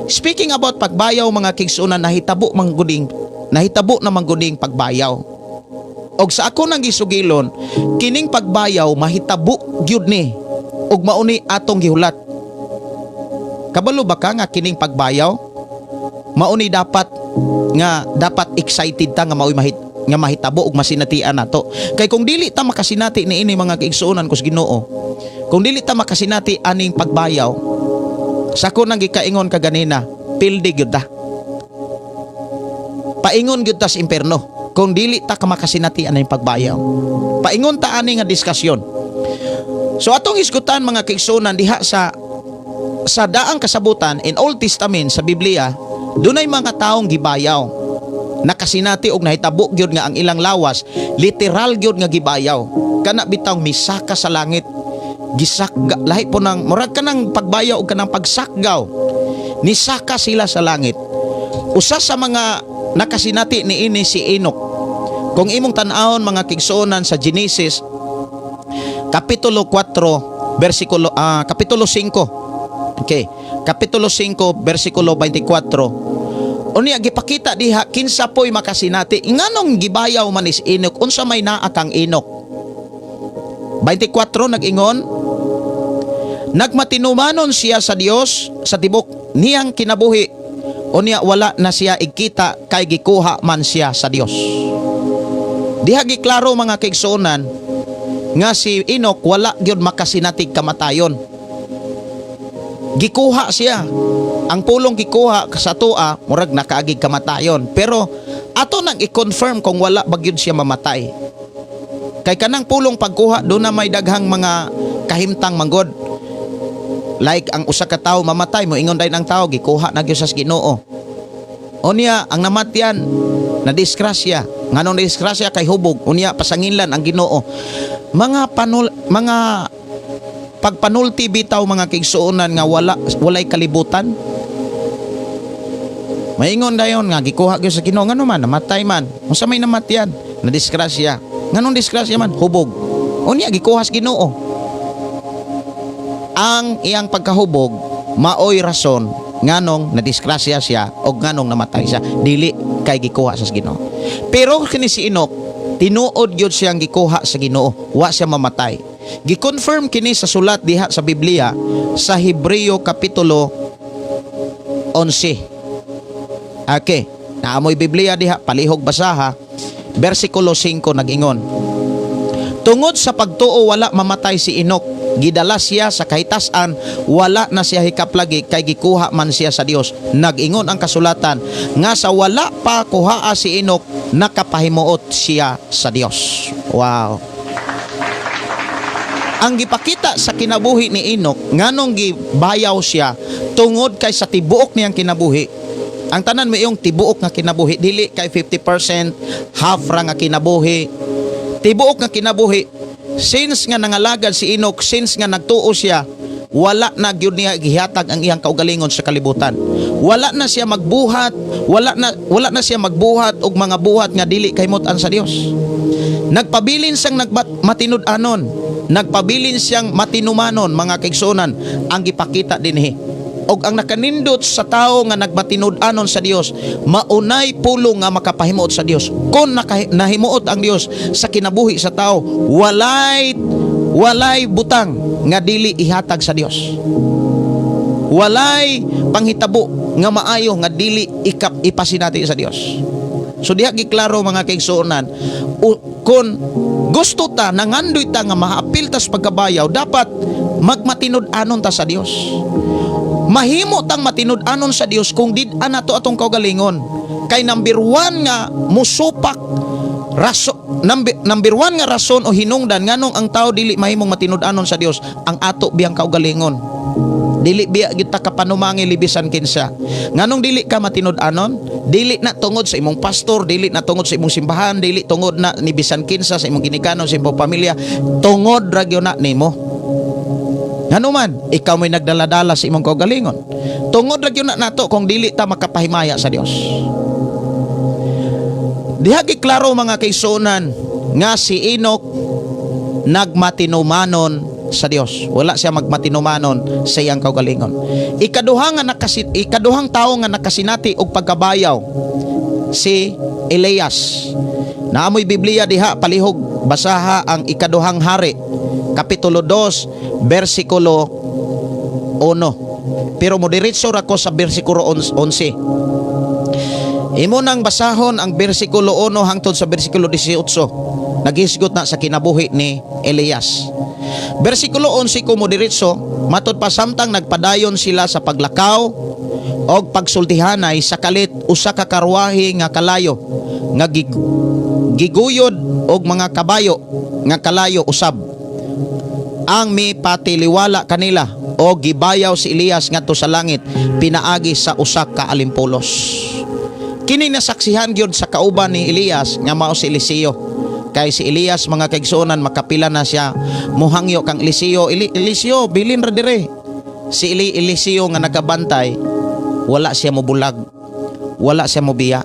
Speaking about pagbayaw mga kaigsuonan, nahitabo na mangguding pagbayaw. Og sa ako nang gisugilon, kining pagbayaw mahitabo gyud ni ug mauni atong gihulat. Kabalo ba ka nga kining pagbayaw mauni dapat excited ta nga maoy mahitabo ug masinatian nato. Kay kung dili ta makasinati niini mga kaigsuonan kus Ginoo, kung dili ta makasinati aning pagbayaw, sa ko nang gikaingon kaganina, pildi gyud ta. Paingon gyud ta sa impierno kung dili ta makasinati aning pagbayaw. Paingon ta ani nga diskasyon. So atong isgutan mga kaigsuonan diha sa daang kasabutan in Old Testament sa Biblia, dunay mga taong gibayaw. Nakasinati og nahitabo gyud nga ang ilang lawas literal gyud nga gibayaw. Kana bitaw misaka sa langit. Gisakga lahi po nang murag kanang pagbayaw og kanang pagsakgaw. Nisaka sila sa langit. Usa sa mga nakasinati niini si Enoch. Kung imong tan-awon mga kaigsuonan sa Genesis kapitulo 4 kapitulo 5. Okay. Kapitulo 5 versikulo 24. Unya gipakita diha kinsa po'y makasinati. Nganong gibayaw man is Enoch? Unsa may naa kang Enoch? 24 nag-ingon, nagmatinumanon siya sa Dios sa tibok niyang kinabuhi. Unya wala na siya ikita kay gikuha man siya sa Dios. Diha giklaro mga kaigsuonan nga si Enoch wala gyud makasinatig kamatayon. Gikuha siya. Ang pulong gikuha sa tua, murag nakaagig kamatayon. Pero ato nang i-confirm kung wala bagyod siya mamatay. Kay kanang pulong pagkuha, doon na may daghang mga kahimtang manggod. Like ang usa ka tawo mamatay, moingon dayon ang tawo, gikuha na gyud sa Ginoo. Unya ang namatyan, na disgrasya. Nganong disgrasya kay hubog, unya pasanginlan ang Ginoo. Mga pagpanulti bitaw mga kaigsuonan nga walay kalibutan. Maingon dayon nga gikuha gyud sa Ginoo ngano man namatay man. Unsa may namatyan? Na disgrasya. Nganong disgrasya man? Hubog. Unya gikuha sa Ginoo. Ang iyang pagkahubog maoy rason nganong na disgrasya siya o nganong namatay siya, dili kay gikuha sa Ginoo. Pero kini si Enoch Tinuod gyud siyang gikuha sa Ginoo, wa siya mamatay. Gi-confirm kini sa sulat diha sa Biblia sa Hebreo kapitulo 11. Okay, naamoy Biblia diha, palihog basaha. Versikulo 5 nag-ingon, tungod sa pagtuo wala mamatay si Enok, gidala siya sa kahitasan, wala na siya hikaplagi kay gikuha man siya sa Dios. Nag-ingon ang kasulatan nga sa wala pa kuhaa si Enok, nakapahimuot siya sa Dios. Wow. Ang gipakita sa kinabuhi ni Enok, nganong gibayaw siya tungod kay sa tibuok niyang kinabuhi. Ang tanan mo yung tibuok nga kinabuhi, dili kay 50%, half ra nga kinabuhi. Tibuok nga kinabuhi, since nga nangalagad si Enok, since nga nagtuo siya, wala na gyud niya gihatag ang iyang kaugalingon sa kalibutan. Wala na siya magbuhat, wala na siya magbuhat og mga buhat nga dili kahimot-an sa Dios. Nagpabilin siyang matinud-anon, nagpabilin siyang matinumanon, mga kaigsuonan, ang gipakita dinhi. Og ang nakanindot sa tao nga nagmatinud-anon sa Dios, maunay pulong nga makapahimuot sa Dios. Kung nahimuot ang Dios sa kinabuhi sa tao, walay butang nga dili ihatag sa Dios. Walay panghitabo nga maayo nga dili ipasinati sa Dios. So diha giklaro, mga kaigsuonan, kung gusto ta, nangandoy ta nga maapil tas pagkabayaw, dapat magmatinud-anon ta sa Dios. Mahimo tang matinud-anon sa Dios kung did-an nato atong kaugalingon. Kay number 1 nga musupak number 1 nga rason o hinungdan nganong ang tao dili mahimong matinud-anon sa Dios, ang ato biyang kaugalingon. Dili biya kita kapanumangi libisan kinsa. Nganong dili ka matinud-anon? Dili na tungod sa imong pastor, dili na tungod sa imong simbahan, dili tungod na ni bisan kinsa sa imong ginikanon, sa imong pamilya, tungod ra gyud na nimo. Ngano man, ikaw may nagdala-dala sa imong kaugalingon. Tungod ra gyud na nato kung dili ta makapahimaya sa Dios. Diha giklaro, mga kaigsuonan, nga si Enok nagmatinumanon sa Dios. Wala siya magmatinumanon sa iyang kaugalingon. Ikaduhang tao nga nakasinati og pagkabayaw, si Elias. Naamoy Biblia diha, palihog basaha ang ikaduhang hari, kapitulo 2, versikulo 1. Pero moderitso ra ko sa versikulo 11. Imo nang basahon ang versikulo 1 hangtod sa versikulo 18. Naghisgot na sa kinabuhi ni Elias. Versikulo 11 ko moderitso, matud pa samtang nagpadayon sila sa paglakaw og pagsultihanay sa kalit usa ka karwahe nga kalayo nga giguyod og mga kabayo nga kalayo usab. Ang mipatiliwala kanila o gibayaw si Elias ngadto sa langit, pinaagi sa usa ka alimpulos. Kini nasaksihan gyud sa kauban ni Elias nga mao si Eliseo. Kay si Elias, mga kaigsuonan, makapila na siya muhangyo kang Eliseo. Eliseo, bilin ra dire. Si Eliseo nga nakabantay, wala siya mobulag, wala siya mobiya.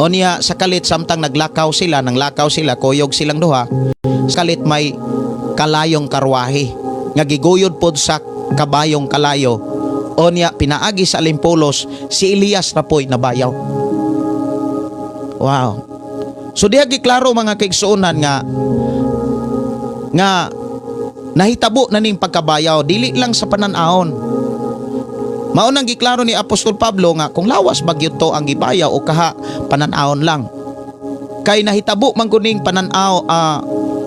O niya sa kalit samtang naglakaw sila, kuyog silang duha. Sa kalit may kalayong karwahe nga giguyod pod sa kabayong kalayo. O niya pinaagi sa alimpulos, si Elias na po'y nabayaw. Wow. So diha giklaro, mga kaigsuonan, nga nahitabo na ning pagkabayaw, dili lang sa pananahon. Maunang giklaro ni Apostol Pablo nga kung lawas bagyo to ang gibayaw o kaha pananahon lang. Kay nahitabo man kuning pananaw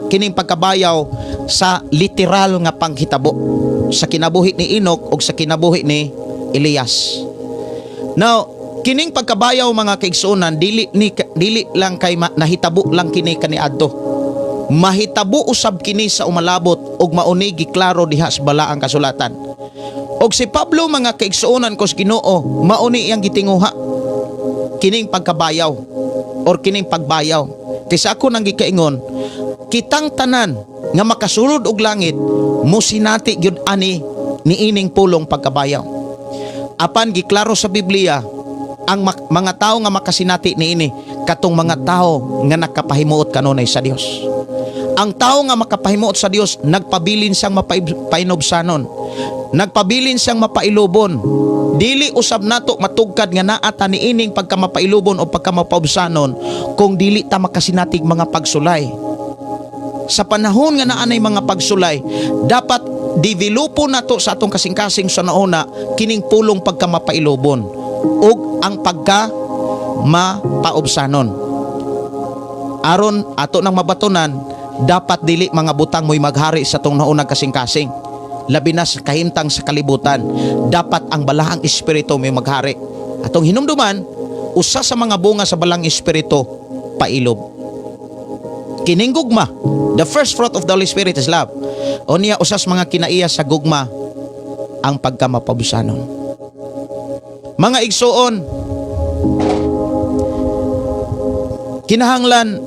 kining pagkabayaw sa literal nga panghitabo sa kinabuhi ni Enok o sa kinabuhi ni Elias. Now, kining pagkabayaw, mga kaigsuonan, dili lang kay nahitabo lang kini kaniadto. Mahitabo usab kini sa umalabot og mauni giklaro diha sa balaang kasulatan. Og si Pablo, mga kaigsuonan ko sa Ginoo, mauni iyang gitinguha kining pagkabayaw or kining pagbayaw. Kaysa ako nang gikaingon, kitang tanan nga makasulod og langit, musinati gyud ani niining pulong pagkabayaw. Apan giklaro sa Biblia, ang mga tao nga makasinati niini katong mga tao nga nakapahimuot kanunay sa Dios. Ang tao nga makapahimuot sa Dios, nagpabilin siyang mapainobsanon. nagpabilin siyang mapailubon. Dili usab nato matugkad nga naa ta niining pagka mapailubon o pagka mapaubsanon kung dili ta makasinatig mga pagsulay. Sa panahon nga naanay mga pagsulay, dapat developo nato sa atong kasing-kasing sa nauna kining pulong pagka mapailubon ug ang pagka mapaubsanon. Aron ato nang mabatunan, dapat dili mga butang mo'y maghari sa atong naunang kasing-kasing. Labi na sa kahimtang sa kalibutan, dapat ang balahang espiritu may maghari. Atong hinumduman, usa sa mga bunga sa balang espiritu, pailob. Kining gugma, the first fruit of the Holy Spirit is love. O niya usas mga kinaiya sa gugma, ang pagkamapabusanon. Mga igsoon, kinahanglan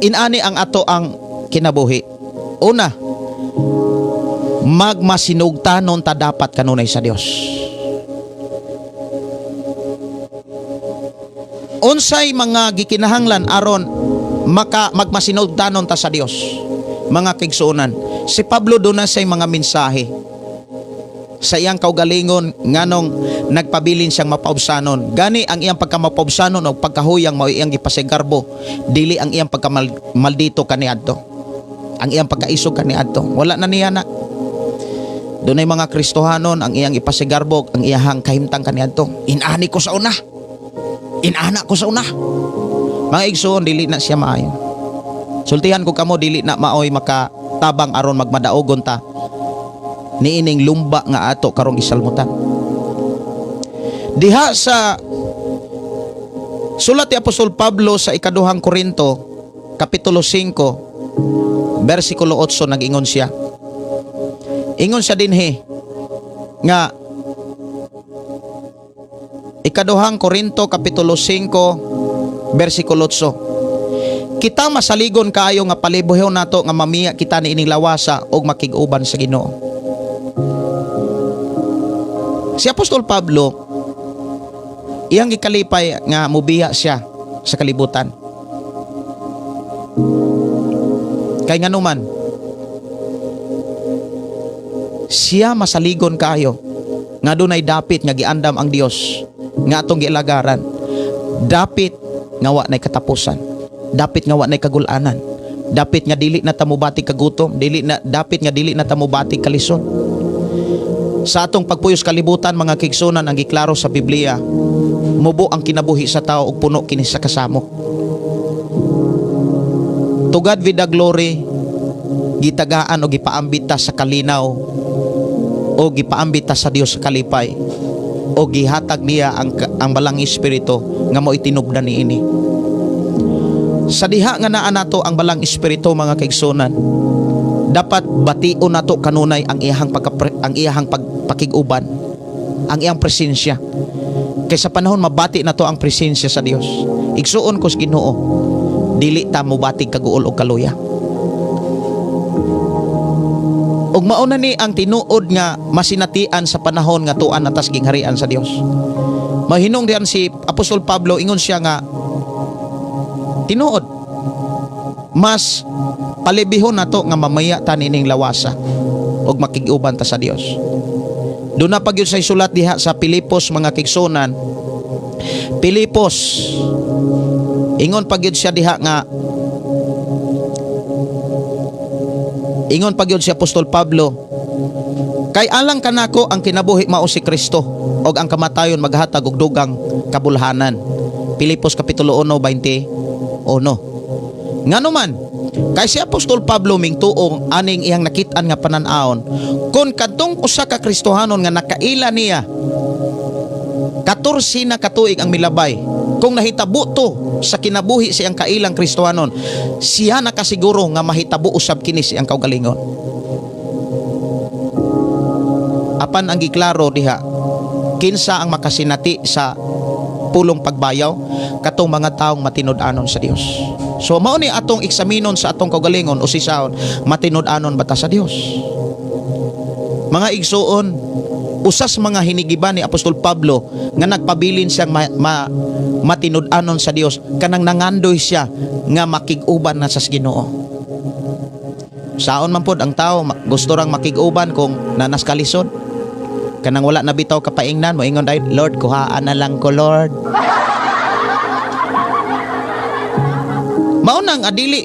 inani ang ato ang kinabuhi. Una, magmasinugtanon ta dapat kanunay sa Dios. Unsay mga gikinahanglan aron magmasinugtanon ta sa Dios, mga kigsuonan. Si Pablo doon na say mga mensahe sa iyang kaugalingon nganong nagpabilin siyang mapaubsanon. Gani ang iyang pagkamapaubsanon o pagkahuyang mao iyang gipasigarbo, dili ang iyang pagkamaldito kaniadto, ang iyang pagkaisog kaniadto. Wala na niya na. Dunay mga Kristohanon ang iyang ipasigarbo, ang iyang kahimtang kaniadto. Inani ko sa una. Inana ko sa una. Mga igsoon, dili na siya maayo. Sultihan ko kamo, dili na maoy makatabang aron magmadaogon ta niining lumba nga ato karong isalmutan. Diha sa sulat ni Apostol Pablo sa ikaduhang Korinto kapitulo 5 versikulo 8 nag-ingon siya. Ingon siya dinhi nga ikaduhang Korinto kapitulo 5 versikulo 8. Kita masaligon kaayo nga palibuhon nato nga mamiya kita niining lawasa og makig-uban sa Ginoo. Si Apostol Pablo, iyang gikalipay nga mubiya siya sa kalibutan. Kay nganuman, siya masaligon kayo nga dunay dapit nga giandam ang Dios nga atong giilagaran. Dapit nga wa nay katapusan. Dapit nga wa nay kagul-anan. Dapit nga dili na tamubati kagutom, dapit nga dili na tamubati kalison. Sa atong pagpuyos kalibutan, mga kigsunan, ang giklaro sa Biblia, mubo ang kinabuhi sa tao ug puno kini sa kasamo. To God be the glory, gitagaan o gipaambita sa kalinaw o gipaambita sa Dios sa kalipay o gihatag niya ang balang espiritu nga mo itinubdan niini. Sa diha nga naa nato ang balang espiritu, mga kigsunan, dapat bation nato kanunay ang iyang pagpakiguban, ang iyang presensya. Kay sa panahon mabati nato ang presensya sa Dios. Igsuon ko sa Ginoo, dili ta mobati kaguol og kaluya. Ug mauna ni ang tinuod nga masinatian sa panahon nga tuan atas gingharian sa Dios. Mahinong diyan si Apostol Pablo, ingon siya nga tinuod mas palibihon nato nga mamaya ta nining lawasa og makig-uban ta sa Dios. Doon na pagyud sa sulat diha sa Pilipos, mga kigsunan. Pilipos, ingon pagyud siya diha nga, ingon pagyud si Apostol Pablo, kay alang kanako ang kinabuhi mao si Kristo og ang kamatayon maghatag og dugang kabulhanan. Pilipos kapitulo 1:21. Nganuman, kay si Apostol Pablo mingtuong aning iyang nakit-an nga panan-aon, kun kadtong usa ka Kristohanon nga nakaila niya 14 na katuig ang milabay, kung nahitabo to sa kinabuhi siyang kailang Kristohanon, siya nakasiguro nga mahitabo usab kini siyang kaugalingon. Apan ang giklaro diha, kinsa ang makasinati sa pulong pagbayaw katong mga taong matinud-anon sa Dios. So mao ni atong eksaminon sa atong kaugalingon o sisahon, matinud-anon ba ta sa Dios? Mga igsuon, usas mga hinigiban ni Apostol Pablo nga nagpabilin siyang matinud-anon sa Dios, kanang nangandoy siya nga makig-uban na sa Ginoo. Saon man pod ang tao gusto rang makig-uban kung nanas kalisod. Kanang wala na bitaw kapaingnan mo ingon dahil, Lord, kuhaan na lang ko, Lord. Maunang adili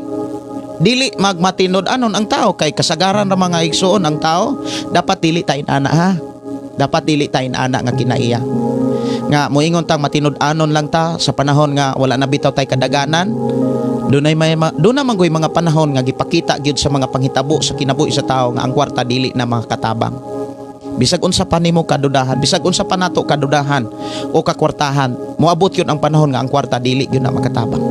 magmatinod anon ang tao kay kasagaran ra mga igsuon ang tao dapat dili tayo ana ha. Dapat dili tayo ana nga kinaiya. Nga moingon tang matinod anon lang ta sa panahon nga wala na bitaw tay kadaganan. Doon na manggoy mga panahon nga gipakita gyud sa mga panghitabo sa kinabuhi sa tao nga ang kwarta dili na mga katabang. Bisag unsa pa nimo kadudahan, bisag unsa pa nato kadudahan o kakwartahan, moabot yun ang panahon nga ang kwarta dili yun na makatabang.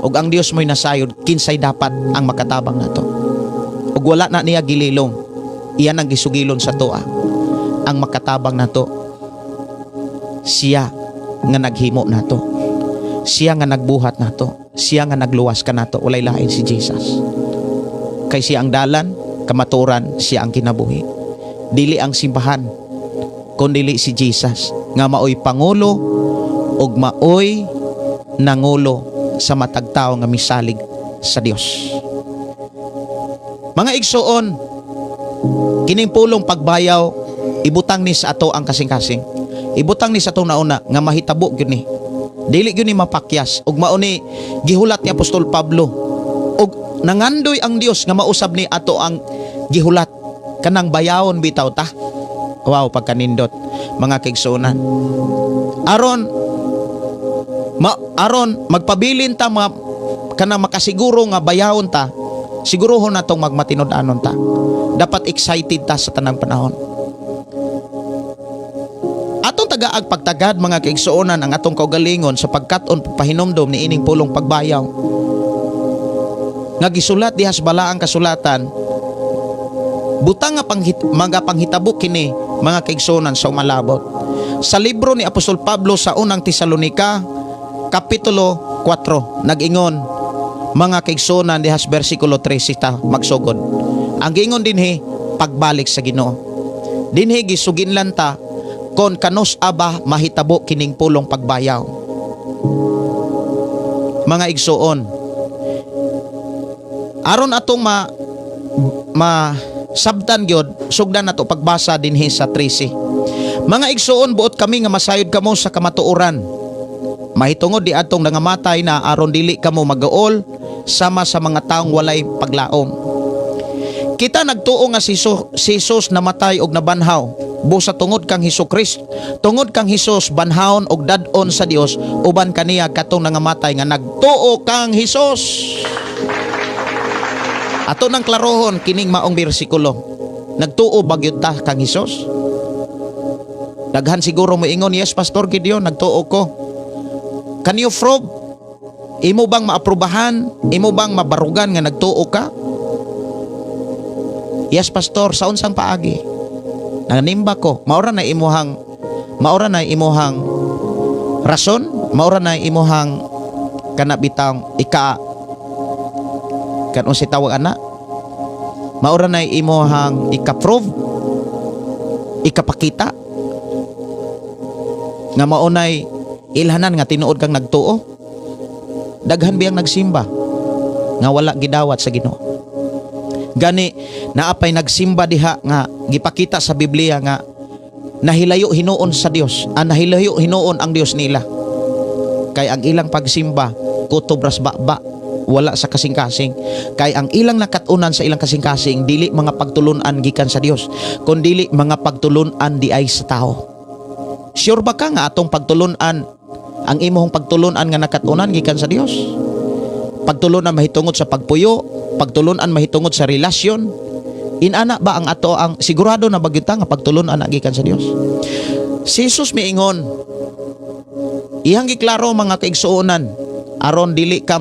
Og ang Dios mo'y nasayod, kinsay dapat ang makatabang nato. Og wala na niya gililong, iyan ang gisugilon sa toa. Ang makatabang nato, siya nga naghimo nato, siya nga nagbuhat nato, siya nga nagluwas ka nato, walay lain si Jesus. Kay siya ang dalan, kamaturan, siya ang kinabuhi. Dili ang simbahan, kundili si Jesus nga maoy pangulo og maoy nangulo sa matag tao nga misalig sa Dios. Mga igsuon, kining pulong pagbayaw ibutang ni sa ato ang kasing-kasing. Ibutang ni sa ato nauna nga mahitabo gyud ni. Dili gyud ni mapakyas ug mao ni gihulat ni Apostol Pablo. Og nangandoy ang Dios nga mausab ni ato ang gihulat kanang bayawon bitaw ta. Wow, pagkanindot mga kaigsuonan. Aron magpabilin ta kanang makasiguro nga bayawon ta, sigurohon natong magmatinod-anon ta. Dapat excited ta sa tanang panahon. Atong tagaag pagtagad mga kaigsuonan ang atong kaugalingon sa pagkat-on pahinomdom ni ining pulong pagbayaw. Nga gisulat dihas balaang kasulatan, butang nga mga panghitabo kini mga kaigsuonan sa umalabot. Sa libro ni Apostol Pablo sa unang Tesalonica Kapitulo 4, nag-ingon, mga kaigsuonan dihas versikulo 13 ta magsugod. Ang gingon dinhi, pagbalik sa Ginoo. Dinhi gisuginlan ta, kon kanus aba mahitabo kining pulong pagbayaw. Mga igsuon, aron atong sabtan gyud, sugdan nato pagbasa dinhi sa 13. Mga igsuon, buot kami nga masayod kamo sa kamatuoran. Mahitungod di atong nangamatay na aron dili kamo magaol sama sa mga taong walay paglaom. Kita nagtuo nga si Jesus namatay og nabanhaw busa tungod kang Hesukristo. Tungod kang Hesus banhawon og dad-on sa Dios uban kaniya katong nangamatay nga nagtuo kang Hesus. Ato nang klarohon kining maong bersikulo. Nagtuo ba gyud ta kang Hesus? Daghan siguro mo ingon, yes Pastor Gideon, nagtuo ko. Can you prove? Imo bang maaprubahan? Imo bang mabarugan nga nagtuo ka? Yes Pastor, sa unsang paagi? Nanimba ko. Maura na imuhang rason, maura na imuhang kanabitang kanon si tawag ana. Maura na imuhang ika-prove, ikapakita nga maunay ilhanan nga tinuod kang nagtuo. Daghan biyang nagsimba nga wala gidawat sa Ginoo. Gani naapay nagsimba diha nga gipakita sa Biblia nga nahilayo hinuon sa Dios, nahilayo hinuon ang Dios nila. Kay ang ilang pagsimba kutobras baba, wala sa kasing-kasing. Kay ang ilang nakatunan sa ilang kasing-kasing dili mga pagtulunan gikan sa Dios, kundi mga pagtulunan di ay sa tao. Sure ba ka nga atong pagtulunan, ang imong pagtulunan nga nakatunan gikan sa Dios? Pagtulunan mahitungod sa pagpuyo, pagtulunan mahitungod sa relasyon. Inana ba ang ato ang sigurado na bagyuta nga pagtulunan gikan sa Dios? Si Jesus miingon, iyang giklaro mga kaigsuonan, aron dili ta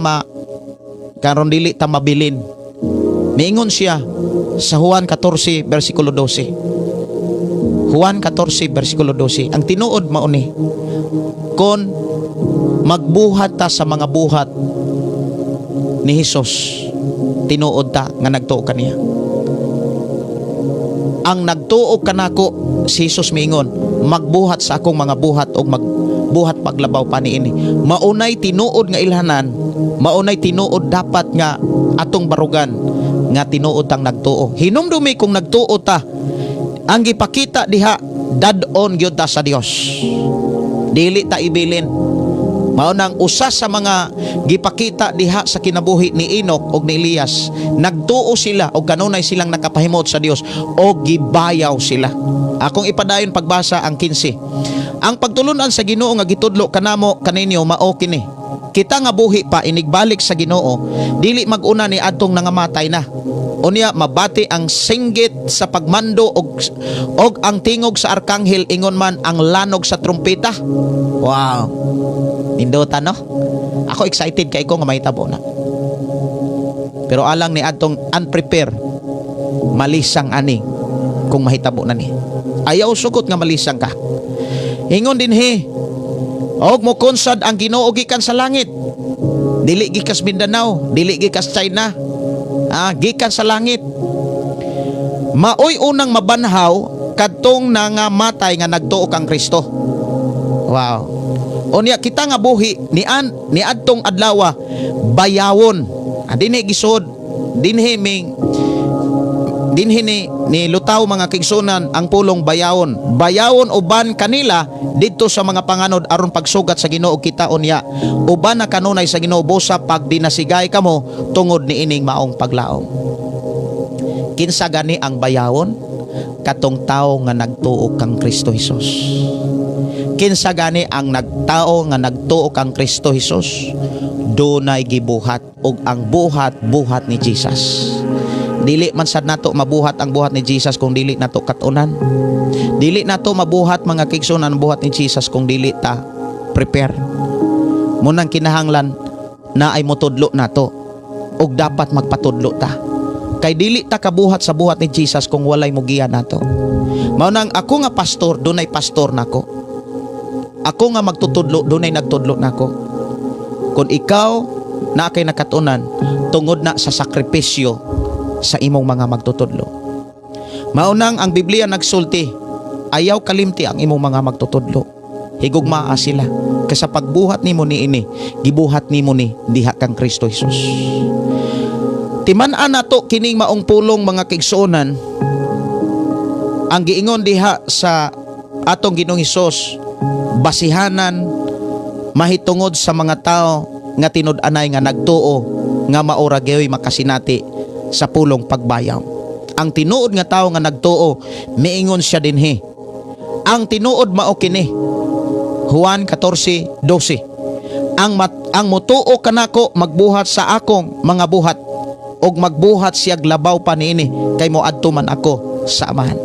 mabilin. Miingon siya sa Juan 14 versikulo 12. Juan 14 versikulo 12. Ang tinuod mao ni, kon magbuhat ta sa mga buhat ni Hesus, tinuod ta nga nagtuo kaniya. Ang nagtuo kanako si Hesus miingon, magbuhat sa akong mga buhat og magbuhat paglabaw pa niini. Maunay tinuod nga ilhanan Maunay tinuod dapat nga atong barugan nga tinuod tang nagtuo. Hinumdumi kung nagtuo ta, ang gipakita diha dadon gyud ta sa Dios. Dili ta ibilin. Mao nang usa sa mga gipakita diha sa kinabuhi ni Enoch ug ni Elias, nagtuo sila og kanunay silang nakapahimot sa Dios og gibayaw sila. Akong ipadayon pagbasa ang 15. Ang pagtulunan sa Ginoo nga gitudlo kanamo kaninyo mao kini. Kita nga buhi pa inigbalik sa Ginoo, dili maguna ni adtong nangamatay na. Unya mabati ang singgit sa pagmando og ang tingog sa arkanghel ingon man ang lanog sa trumpeta. Wow. Nindota no? Ako excited kay ko nga mahitabo na. Pero alang ni adtong unprepared, malisang ani kung mahitabo na ni. Ayaw sugot nga malisang ka. Ingon din og mo konsad ang Ginoo gikan sa langit. Dili gikas Mindanao, dili gikas China. Gikan sa langit. Maoy unang mabanhaw kadtong nangamatay nga nagtuo kang Kristo. Wow. Unya kita nga buhi ni adtong adlaw bayawon. Dinhi gisod, dinhi ni lutaw mga kigsunan ang pulong bayawon. Bayawon uban kanila dito sa mga panganod aron pagsugat sa Ginoo kita unya. Uban na kanunay sa Ginoo busa pag dinasigay kamo tungod ni ining maong paglaom. Kinsa gani ang bayawon? Katong tao nga nagtuo kang Kristo Hesus. Kinsa gani ang nagtao nga nagtuo kang Kristo Hesus? Dunay gibuhat og ang buhat ni Jesus. Dili man sad nato mabuhat ang buhat ni Jesus kung dili nato katunan. Dili nato mabuhat mga kigsunan ang buhat ni Jesus kung dili ta prepare. Munang kinahanglan na ay motudlo nato og dapat magpatudlo ta. Kay dili ta kabuhat sa buhat ni Jesus kung walay mugiya nato. Mao nang ako nga pastor, dunay pastor nako. Ako nga magtutudlo, dunay nagtudlo nako. Kung ikaw na kay nakatunan tungod na sa sakripisyo sa imong mga magtutudlo. Maunang ang Biblia nagsulti, ayaw kalimti ang imong mga magtutudlo. Higugmaa sila. Kasi sa pagbuhat nimo ni ini, gibuhat nimo ni diha kang Kristo Jesus. Timan-an nato kining maong pulong mga kigsuonan, ang giingon diha sa atong Ginoong Hesus, basihanan mahitungod sa mga tao nga tinud-anay nga nagtuo nga maura gayuy makasinati sa pulong pagbayaw. Ang tinuod nga tao nga nagtuo, miingon siya dinhi. Ang tinuod mao kini. Juan 14:12. Ang mutuo kanako magbuhat sa akong mga buhat og magbuhat siya labaw pa niini kay moadto man ako sa Amahan.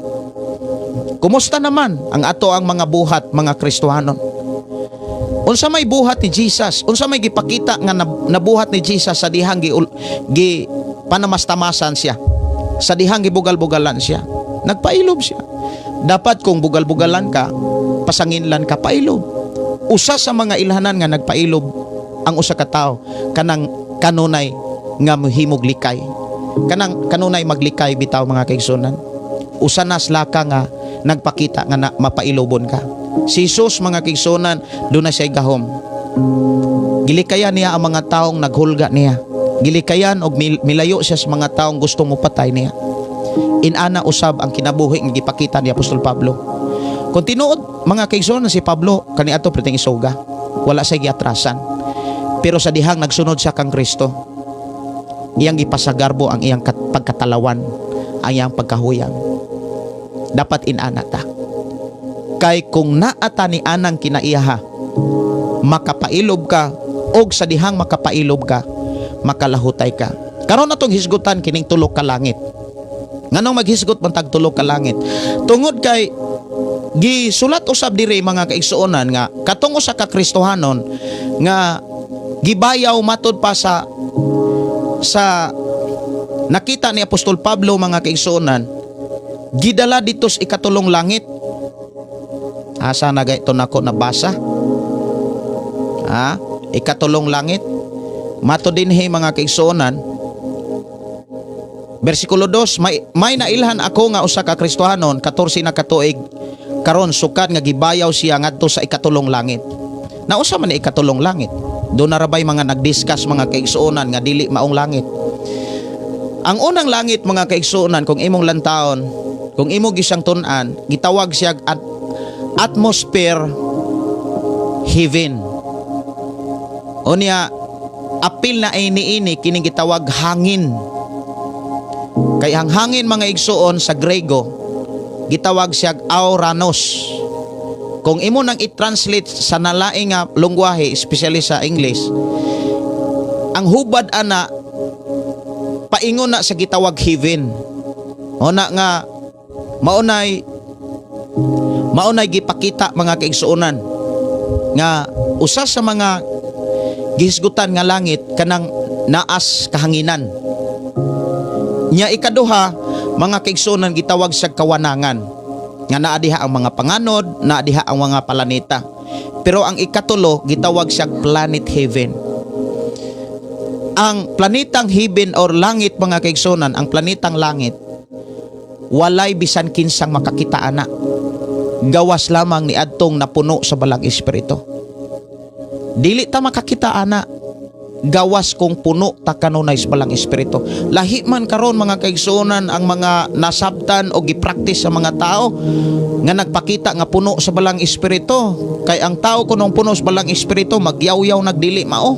Kumusta naman ang ato ang mga buhat mga Kristohanon? Unsa may buhat ni Jesus? Unsa may gipakita nga nabuhat ni Jesus sa dihang gi panamastamasan siya? Sa dihang gibugal-bugalan siya. Nagpailob siya. Dapat kung bugal-bugalan ka, pasanginlan ka pailob. Usa sa mga ilhanan nga nagpailob ang usa ka tawo kanang kanunay nga mohimog likay. Kanunay maglikay bitaw mga kaigsunan. Usa na laka nga nagpakita nga na mapailobon ka. Si Jesus mga kaigsunan, doon na siya gahom. Gilikayan niya ang mga taong naghulga niya. Gilikayan og milayo siya sa mga taong gusto mo patay niya. Inana usab ang kinabuhi nga gipakita ni Apostol Pablo. Kung tinuod mga kaigsunan si Pablo kaniadto preting isuga, wala siya giatrasan. Pero sa dihang nagsunod siya kang Kristo, iyang gipasagarbo ang iyang pagkatalawan, ang iyang pagkahuyang. Dapat inana ta. Kay kung naata ni anang kinaiyaha, makapailob ka og sa dihang makapailob ka, makalahutay ka. Karon natong hisgutan kining tulok ka langit. Nganong maghisgot man tag tulok ka langit? Tungod kay gisulat usab diri mga kaigsuonan nga katong usa ka Kristohanon nga gibayaw matud pa sa nakita ni Apostol Pablo mga kaigsuonan, gidala dito sa ikatulong langit. Asa na gayto nako nabasa? Ikatulong langit. Mato dinhi mga kaigsuonan. Bersikulo 2, may nailhan ako nga usa ka Kristohanon 14 na katuig karon sukat nga gibayaw siya ngadto sa ikatulong langit. Nausa man ni ikatulong langit. Doon na rabay mga nagdiscuss mga kaigsuonan nga dili maong langit. Ang unang langit mga kaigsuonan kung imong lantawon, kung imo gisang tun-an, gitawag siya atmosphere heaven. Unya apil na ini kining gitawag hangin. Kay ang hangin mga igsuon sa Grego gitawag siya auranos. Kung imo nang i-translate sa nalaing nga lungwahe, especially sa English, ang hubad ana paingon na sa gitawag heaven. Ona nga maunay gipakita mga kaigsuonan nga usa sa mga gihisgutan nga langit kanang naas kahanginan. Nya ikaduha mga kaigsuonan gitawag sa kawanangan nga naa diha ang mga panganod, naa diha ang mga planeta. Pero ang ikatulo gitawag sa planet heaven. Ang planetang heaven or langit mga kaigsuonan, ang planetang langit walay bisan kinsang makakita ana. Gawas lamang ni adtong napuno sa balang espiritu. Dili ta makakita ana. Gawas kung puno ta kanunay sa balang espiritu. Lahi man karon mga kaigsuonan ang mga nasabtan o gipraktis sa mga tao nga nagpakita nga puno sa balang espiritu. Kay ang tao kunong puno sa balang espiritu magyaw-yaw nagdili mao.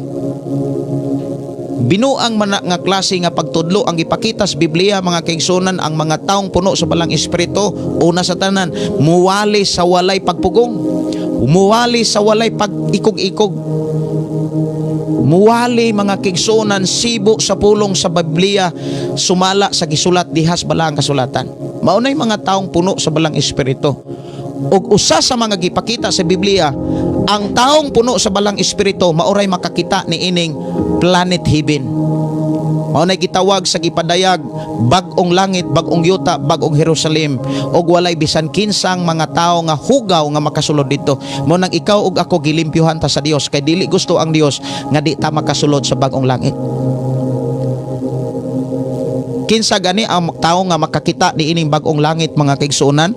Binuang man nga klase nga pagtudlo ang gipakita sa Biblia mga kaigsuonan, ang mga taong puno sa balang espiritu una sa tanan muwali sa walay pagpugong, muwali sa walay pag-ikog-ikog, muwali mga kaigsuonan sibo sa pulong sa Biblia, sumala sa gisulat dihas balang kasulatan. Maunay mga taong puno sa balang espiritu. Og usa sa mga gipakita sa Biblia, ang taong puno sa balang espiritu mauray makakita ni ining planet heaven. Maunay gitawag sa gipadayag bag-ong langit, bag-ong yuta, bag-ong Jerusalem, og walay bisan kinsang mga tao nga hugaw nga makasulod dito. Mo nang ikaw ug ako gilimpyuhan ta sa Dios, kay dili gusto ang Dios nga di ta makasulod sa bag-ong langit. Kinsa gani ang tao nga makakita ni ining bag-ong langit mga kaigsuonan?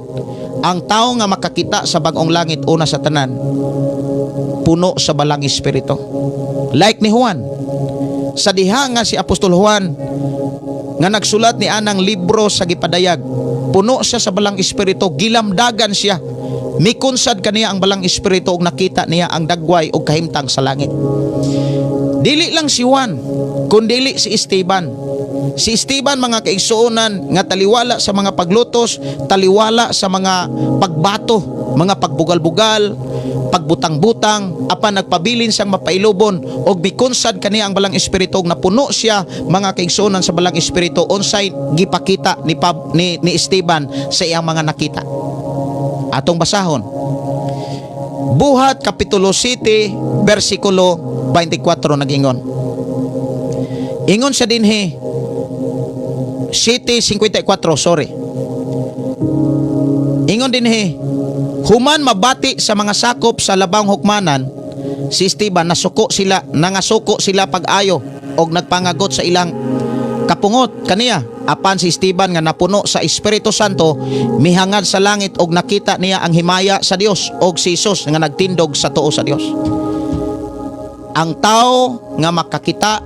Ang tao nga makakita sa bag-ong langit una sa tanan puno sa balang espiritu. Like ni Juan. Sa diha nga si Apostol Juan nga nagsulat ni anang libro sa gipadayag, puno siya sa balang espiritu, gilamdagan siya. Mikunsad kaniya ang balang espiritu ug nakita niya ang dagway ug kahimtang sa langit. Dili lang si Juan, kundi si Esteban. Si Esteban mga kaigsuonan nga taliwala sa mga paglutos, taliwala sa mga pagbato, mga pagbugal-bugal, pagbutang-butang, apan nagpabilin siyang mapailubon og bikunsad kaniya ang balang espiritu na puno siya mga kaigsuonan sa balang espiritu. Unsay gipakita ni Esteban sa iyang mga nakita. Atong basahon. Buhat kapitulo 7 bersikulo 24 nagingon. Ingon sa dinhi 7:54, sorry. Ingon dinhi, human mabati sa mga sakop sa labang hukmanan, si Esteban nangasuko sila pag-ayo og nagpangagot sa ilang kapungot kaniya. Apan si Esteban nga napuno sa Espiritu Santo mihangad sa langit og nakita niya ang himaya sa Dios og si Jesus nga nagtindog sa tuo sa Dios. Ang tao nga makakita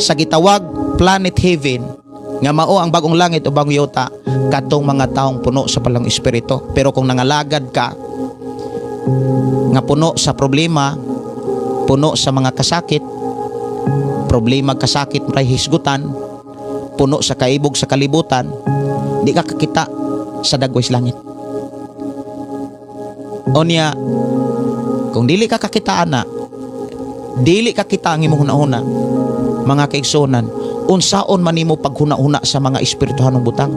sa gitawag planet heaven nga mao ang bagong langit o bagong yuta katong mga taong puno sa balang espiritu. Pero kung nangalagad ka nga puno sa problema, puno sa mga kasakit, problema kasakit may hisgutan, puno sa kaibog sa kalibutan, di ka kakita sa dagway sa langit. Onya, kung dili ka kakita ana, dili ka kita ang imong hunahuna mga kaigsuonan, unsaon man nimo paghuna-huna sa mga espirituhanong butang.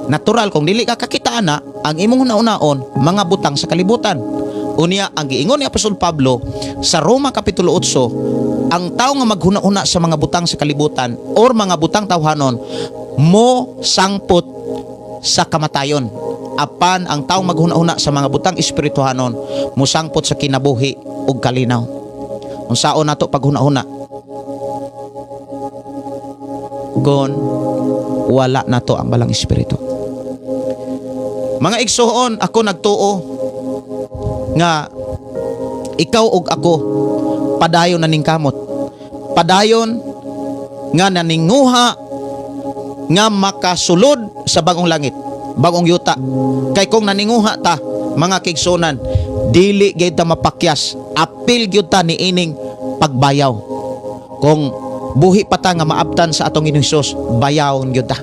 Natural kung dili ka kakita ana, ang imong hunahunaon mga butang sa kalibutan. Unya ang giingon ni Apostol Pablo sa Roma kapitulo 8, ang tao nga maghuna-huna sa mga butang sa kalibutan or mga butang tawhanon mo sangpot sa kamatayon. Apan ang taong maghuna-huna sa mga butang espirituhanon mo sangpot sa kinabuhi ug kalinaw. Unsaon nato paghuna-huna? Kung wala na to ang balang espiritu. Mga igsuon, ako nagtuo nga ikaw ug ako padayon na ning kamot. Padayon nga naninguha nga makasulod sa bagong langit, bagong yuta. Kay kung naninguha ta, mga kigsunan, dili gyud ta mapakyas, apil gyud ta niining pagbayaw. Kung buhi pa ta nga maabtan sa atong Ginoong Hesus, bayawon gyud ta.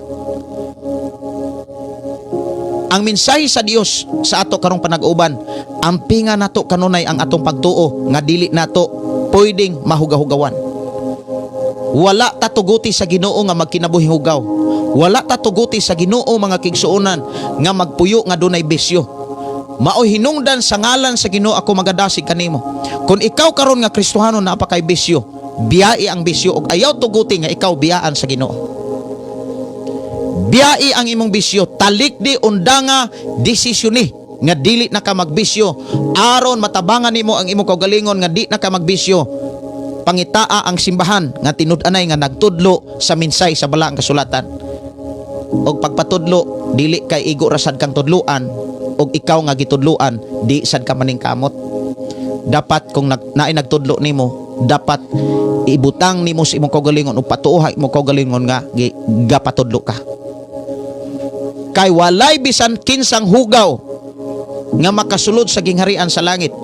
Ang mensahe sa Dios sa ato karong panag-uban, ampinga nato kanunay ang atong pagtuo nga dili nato pwedeng mahugahugawan. Wala tatuguti sa Ginoo nga magkinabuhing hugaw. Wala tatuguti sa Ginoo mga kigsuonan nga magpuyo nga dunay bisyo. Maoy hinungdan sa ngalan sa Ginoo ako magadasig kanimo. Kung ikaw karon nga Kristohano na apakay bisyo, biyai ang bisyo ug ayaw tuguti nga ikaw biyaan sa Ginoo. Biyai ang imong bisyo, talikdi undanga desisyon nga dili na ka magbisyo aron matabangan nimo ang imong kaugalingon nga di na ka magbisyo. Pangitaa ang simbahan nga tinud-anay nga nagtudlo sa minsay sa balaang kasulatan. Og pagpatudlo dili kay igo rasad kang tudluan, og ikaw nga gitudluan di sad ka maning kamot. Dapat kung naay nagtudlo nimo, dapat ibutang nimo sa imong kaugalingon ug patuoha imong kaugalingon nga gapatudlo ka. Kay walay bisan kinsang hugaw nga makasulod sa gingharian sa langit.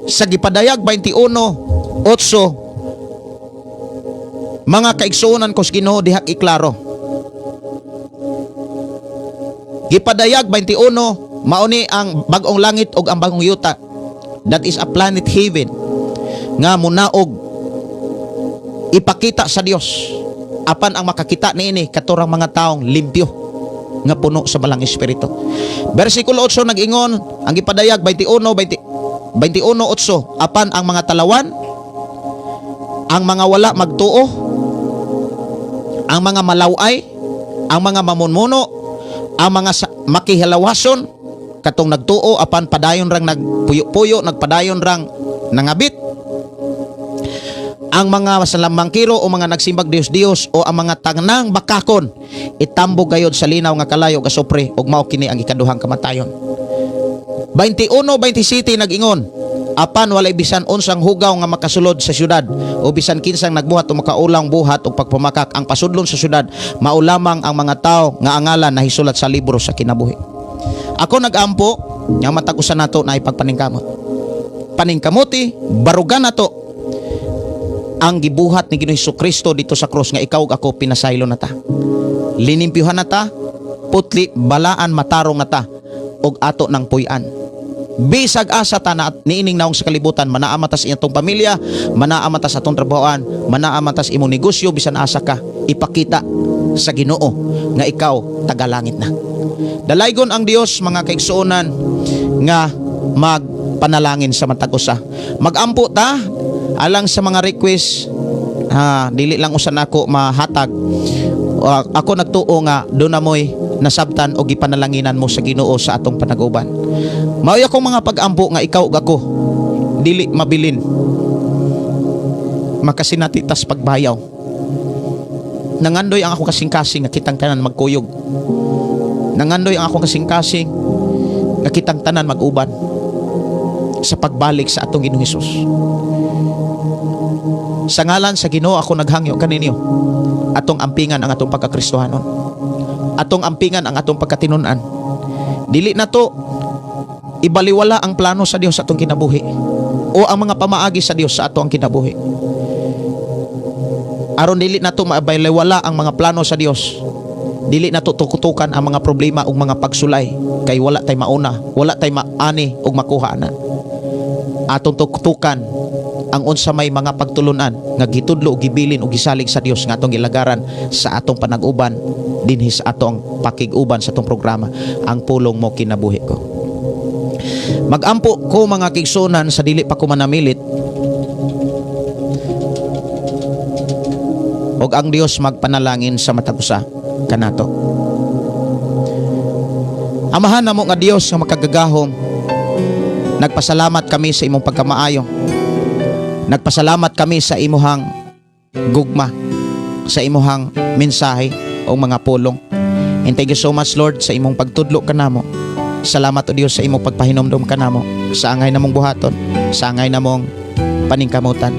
Sa gipadayag 21:8, mga kaigsuonan ko sa Ginoo diha iklaro. Gipadayag 21, mauni ang bagong langit ug ang bagong yuta. That is a planet heaven nga munaog ipakita sa Dios. Apan ang makakita niini katurang mga taong limpyo nga puno sa balang espiritu. Bersikulo 8 nag-ingon, ang gipadayag 21:8, apan ang mga talawan, ang mga wala magtuo, ang mga malaway, ang mga mamunmuno, ang mga makihalawason, katong nagtuo apan padayon rang nagpuyo-puyo, nagpadayon rang nangabit, ang mga masalamangkiro o mga nagsimbag Dios-Dios o ang mga tangnang bakakon, itambog gayod sa linaw nga kalayo nga sopre ug mao kini ang ikaduhang kamatayon. 21:27 nag-ingon, apan walay bisan unsang hugaw nga makasulod sa syudad o bisan kinsang nagbuhat o makaulang buhat o pagpamakak ang pasudlon sa syudad, mao lamang ang mga tao nga angalan nahisulat sa libro sa kinabuhi. Ako nag-ampo nga matagusan nato na ipagpaningkamot. Paningkamuti, barugan nato ang gibuhat ni Ginoong Hesukristo dito sa krus nga ikaw ug ako pinasaylo na ta. Linimpyuhan na ta, putli, balaan, matarong na ta og ato ng puy-an. Bisag asa ta na niining naong sa kalibutan, manaamatas itong pamilya, manaamatas atong trabahoan, manaamatas imong negosyo, bisan asa ka, ipakita sa Ginoo nga ikaw tagalangit na. Dalaygon ang Dios mga kaigsuonan nga magpanalangin sa matag usa. Magampo ta alang sa mga request, dili lang usan ako mahatag. Ako nagtuo nga doon na mo'y nasabtan o gipanalanginan mo sa Ginoo sa atong panag-uban. Maoy akong mga pag-ampo nga ikaw ug ako dili mabilin makasinatitas pagbayaw. Nangandoy ang ako kasing-kasing nga kitang tanan magkuyog. Nangandoy ang ako kasing-kasing nga kitang tanan mag-uban sa pagbalik sa atong Ginoong Hesus. Sa ngalan sa Ginoo ako naghangyo kaninyo, atong ampingan ang atong pagkakristohanon, atong ampingan ang atong pagkatinunan. Dili na to ibaliwala ang plano sa Dios sa atong kinabuhi o ang mga pamaagi sa Dios sa atong kinabuhi. Aron dili na to maibaliwala ang mga plano sa Dios, dili na to tukutukan ang mga problema ug mga pagsulay, kay wala tay mauna, wala tay maani ug makuha na. Atong tukutukan ang unsa may mga pagtulunan nga gitudlo ug gibilin ug gisalig sa Dios nga atong gilagaran sa atong panag-uban dinhi sa atong pakig-uban sa atong programa, ang pulong mo kinabuhi ko. Magampo ko mga kigsunan sa dili pa ko manamilit, ug ang Dios magpanalangin sa matag usa kanato. Amahan namo nga Dios nga makagagahom, nagpasalamat kami sa imong pagkamaayo. Nagpasalamat kami sa imuhang gugma, sa imuhang mensahe o mga pulong. And thank you so much, Lord, sa imong pagtudlo kanamo. Salamat o Dios sa imong pagpahinomdom kanamo. sa angay namong buhaton, sa angay namong paningkamutan.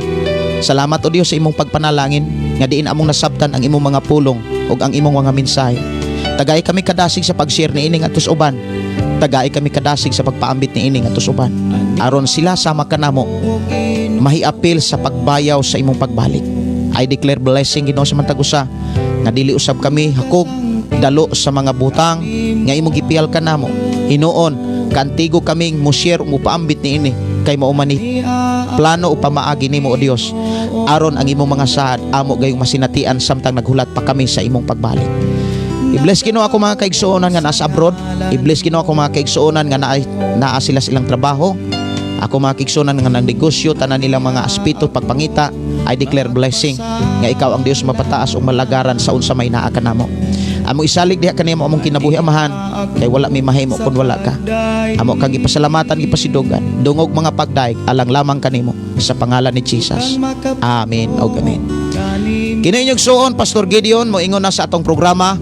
Salamat o Dios sa imong pagpanalangin nga diin among nasabtan ang imong mga pulong ug ang imong mga mensahe. Tagay kami kadasig sa pag-share ni ining atus uban. Tagay kami kadasig sa pagpaambit ni ining atus uban. Aron sila sama kanamo mahiapil sa pagbayaw sa imong pagbalik. I declare blessing Ginoo sa mantagusa nga dili usab kami hakog dalo sa mga butang nga imong gipiyal kanamo. Hinuon kantigo kaming mo-share mo paambit ni ini kay mao man ni plano o pamaagi nimo o Dios aron ang imong mga saad amo gayong masinatian samtang naghulat pa kami sa imong pagbalik. I-bless Ginoo ako mga kaigsuonan nga nasa abroad. I-bless Ginoo ako mga kaigsuonan nga naa sila silang trabaho. Ako mga kaigsuonan nga nang negosyo tanan nilang mga aspeto pagpangita. I declare blessing nga ikaw ang Dios mapataas ug malagaran sa unsa may naa kanamo. Amo isalig diha kanimo among kinabuhi amahan kay wala may mahimo kun wala ka. Amo kang gipasalamatan gipasidugan dungog mga pagdaig alang lamang kanimo sa pangalan ni Jesus. Amen ug amen. Kini inyong suon Pastor Gideon moingon na sa atong programa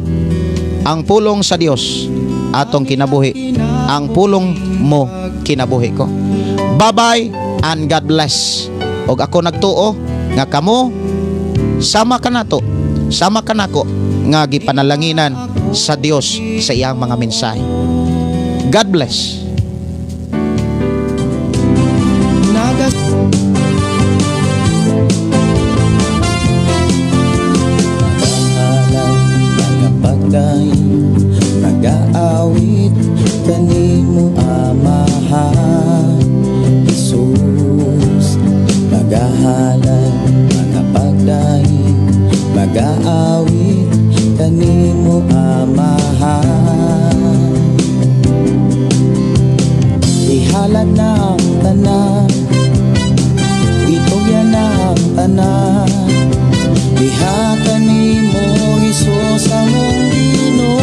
ang pulong sa Dios atong kinabuhi. Ang pulong mo kinabuhi ko. Bye-bye and God bless. Og ako nagtuo nga kamo sama ka nato, sama ka nako nga gipanalanginan sa Dios sa iyang mga mensahe. God bless. Nag-aawit kanimo amahan Jesus, magahalan mga pagdahin, mag-aawit kanimo amahan. Ihalad na ang tanan, itugyan na ang tanan, diha kanimo Jesus among Ginoo.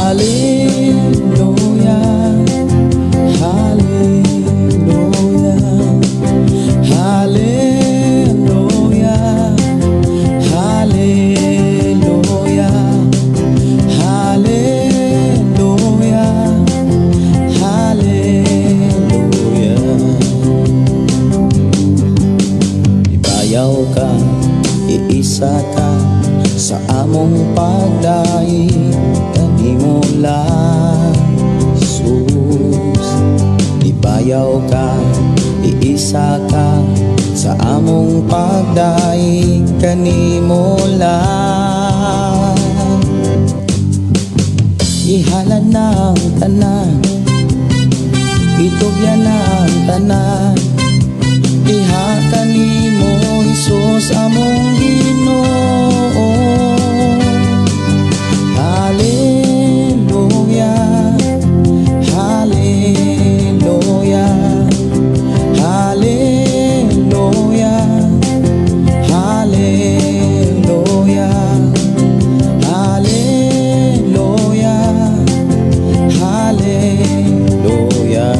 Hallelujah, hallelujah, hallelujah, hallelujah, hallelujah, hallelujah. Ibayaw ka, iisa ka sa among pagdaig kanimo lang Jesus. Ibayaw ka, iisa ka sa among pagdaig kanimo lang. Ihalad na ang tanan, itugyan na ang tanan, diha kanimo Jesus among Ginoo. Hallelujah, hallelujah, hallelujah, hallelujah, hallelujah, hallelujah.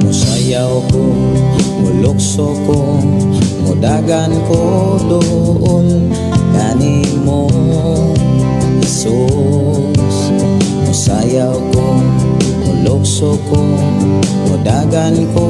Musayaw ko, mulukso ko, mudagan ko doon kanimo Jesus. Musayaw ko, mulukso ko, mudagan ko